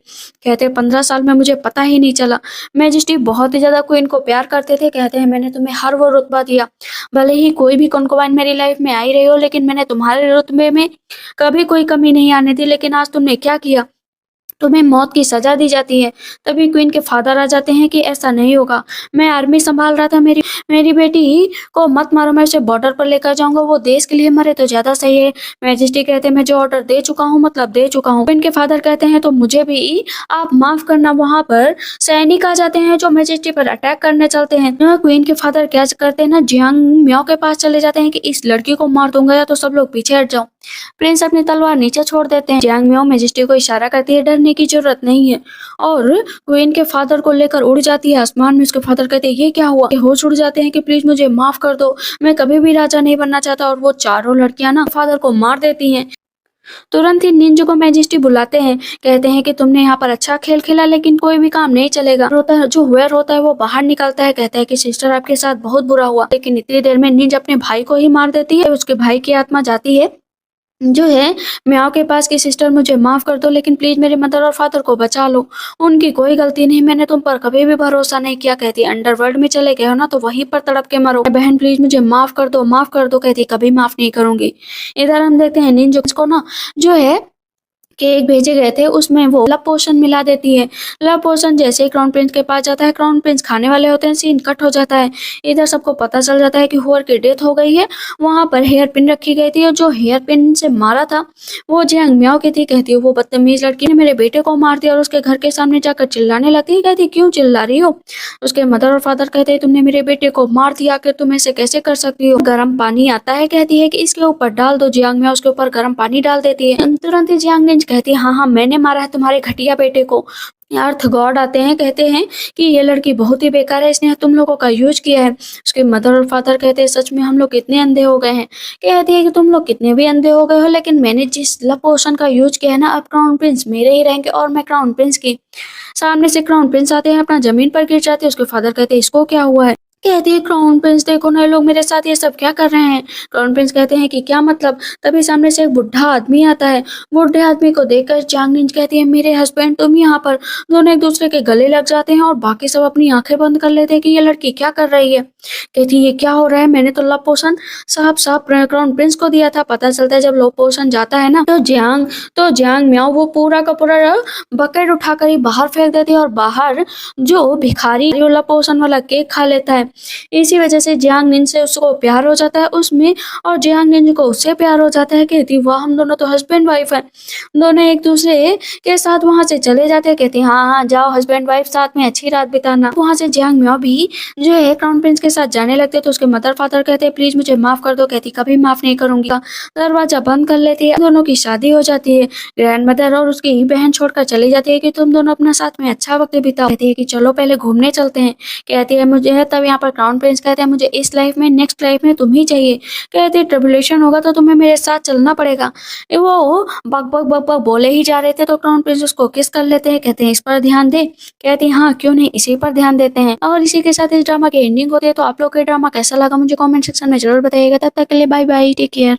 कहते 15 साल में मुझे पता ही नहीं चला। मैजेस्टी बहुत ही ज्यादा क्वीन को प्यार करते थे। कहते हैं मैंने तुम्हें हर वो रुतबा दिया, भले ही कोई भी कॉन्कुबाइन मेरी लाइफ में आई रही हो, लेकिन मैंने तुम्हारे रुतबे में कभी कोई कमी नहीं आने दी। लेकिन आज तुमने क्या किया, तुम्हें मौत की सजा दी जाती है। तभी क्वीन के फादर आ जाते हैं कि ऐसा नहीं होगा, मैं आर्मी संभाल रहा था, मेरी मेरी बेटी को मत मारो, मैं उसे बॉर्डर पर लेकर जाऊंगा, वो देश के लिए मरे तो ज्यादा सही है। मैजेस्टी कहते हैं मैं जो ऑर्डर दे चुका हूँ मतलब दे चुका हूँ। क्वीन के फादर कहते हैं तो मुझे भी आप माफ करना। वहां पर सैनिक आ जाते हैं जो मैजेस्टी पर अटैक करने चलते हैं। क्वीन के फादर क्या करते हैं ना, जियांग म्याओ के पास चले जाते हैं कि इस लड़की को मार दूंगा या तो सब लोग पीछे हट जाओ। प्रिंस अपनी तलवार नीचे छोड़ देते हैं। जियांग म्याओ मैजेस्टी को इशारा करती है डरने की जरूरत नहीं है, और क्वीन के फादर को लेकर उड़ जाती है आसमान में। उसके फादर कहते हैं ये क्या हुआ, ये होश उड़ जाते हैं कि प्लीज मुझे माफ कर दो, मैं कभी भी राजा नहीं बनना चाहता। और वो चारों लड़कियां ना फादर को मार देती हैं। तुरंत ही निंजा को मैजेस्टी बुलाते हैं, कहते हैं कि तुमने यहाँ पर अच्छा खेल खेला लेकिन कोई भी काम नहीं चलेगा। रोता है जो हुआ होता है वो बाहर निकलता है, कहता है कि सिस्टर आपके साथ बहुत बुरा हुआ। लेकिन इतनी देर में निंजा अपने भाई को ही मार देती है। उसके भाई की आत्मा जाती है जो है म्याओ के पास कि सिस्टर मुझे माफ कर दो, लेकिन प्लीज मेरे मदर और फादर को बचा लो, उनकी कोई गलती नहीं, मैंने तुम पर कभी भी भरोसा नहीं किया। कहती अंडरवर्ल्ड में चले गए हो ना तो वहीं पर तड़प के मरो। बहन प्लीज मुझे माफ कर दो, माफ कर दो। कहती कभी माफ नहीं करूंगी। इधर हम देखते हैं निंजा को ना जो है केक भेजे गए थे उसमें वो लव पोशन मिला देती है। लव पोशन जैसे ही क्राउन प्रिंस के पास जाता है, क्राउन प्रिंस खाने वाले होते हैं, सीन कट हो जाता है। इधर सबको पता चल जाता है कि हुअर की डेथ हो गई है। वहां पर हेयर पिन रखी गई थी और जो हेयर पिन से मारा था वो जियांग म्याओ की थी। कहती है वो बदतमीज लड़की ने मेरे बेटे को मार दिया, और उसके घर के सामने जाकर चिल्लाने लगती है। कहती क्यों चिल्ला रही हो। उसके मदर और फादर कहते हैं तुमने मेरे बेटे को मार दिया, कि तुम ऐसे कैसे कर सकती हो। गर्म पानी आता है, कहती है कि इसके ऊपर डाल दो। जियांग म्याओ उसके ऊपर गर्म पानी डाल देती है। तुरंत ही जियांग निंज कहती है हाँ हाँ मैंने मारा है तुम्हारे घटिया बेटे को। अर्थ गॉड आते हैं, कहते हैं कि ये लड़की बहुत ही बेकार है, इसने तुम लोगों का यूज किया है। उसके मदर और फादर कहते हैं सच में हम लोग कितने अंधे हो गए हैं। कहती है कि तुम लोग कितने भी अंधे हो गए हो, लेकिन मैंने जिस लव पोशन का यूज किया है ना, अब क्राउन प्रिंस मेरे ही रहेंगे और मैं क्राउन प्रिंस की। सामने से क्राउन प्रिंस आते हैं, अपना जमीन पर गिर जाते हैं। उसके फादर कहते हैं इसको क्या हुआ है। कहती है क्राउन प्रिंस देखो ना, ये लोग मेरे साथ ये सब क्या कर रहे हैं। क्राउन प्रिंस कहते हैं कि क्या मतलब। तभी सामने से एक बुढ़ा आदमी आता है। बुढ़े आदमी को देखकर जियांग निंज कहती है मेरे हस्बैंड तुम यहाँ पर। दोनों एक दूसरे के गले लग जाते हैं और बाकी सब अपनी आंखें बंद कर लेते हैं कि ये लड़की क्या कर रही है। कहती है ये क्या हो रहा है, मैंने तो लव पोशन साफ साफ क्राउन प्रिंस को दिया था। पता चलता है जब लव पोशन जाता है ना तो जियांग म्याओ वो पूरा का पूरा बकेट उठाकर ही बाहर फेंक देती है, और बाहर जो भिखारी लव पोशन वाला केक खा लेता है। इसी वजह से जियांग निंज से उसको प्यार हो जाता है उसमें, और जियांग निंज को उससे प्यार हो जाता है। कहती वाह हम दोनों तो हस्बैंड वाइफ हैं। दोनों एक दूसरे के साथ वहां से चले जाते हैं। कहते हैं हाँ हाँ जाओ हस्बैंड वाइफ साथ में अच्छी रात बिताना। वहां से जियांग म्याओ भी जो है क्राउन प्रिंस के साथ जाने लगते तो उसके मदर फादर कहते हैं प्लीज मुझे माफ कर दो। कहती कभी माफ नहीं करूंगी। दरवाजा बंद कर लेती है। दोनों की शादी हो जाती है। ग्रैंड मदर और उसकी बहन छोड़कर चली जाती है कि तुम दोनों अपना साथ में अच्छा वक्त बिताओ। कहती है कि चलो पहले घूमने चलते हैं। कहती है मुझे, तब यहाँ पर क्राउन प्रिंस कहते हैं मुझे इस लाइफ में नेक्स्ट लाइफ में तुम ही चाहिए। कहते हैं ट्रिबुलेशन होगा तो तुम्हें मेरे साथ चलना पड़ेगा। वो बक बक बक बक बोले ही जा रहे थे तो क्राउन प्रिंस उसको किस कर लेते हैं। कहते हैं इस पर ध्यान दे। कहती है हाँ क्यों नहीं, इसी पर ध्यान देते हैं। और इसी के साथ इस ड्रामा की एंडिंग होती है। तो आप लोग को ड्रामा कैसा लगा मुझे कमेंट सेक्शन में जरूर बताइएगा। तब तक के लिए बाय बाय, टेक केयर।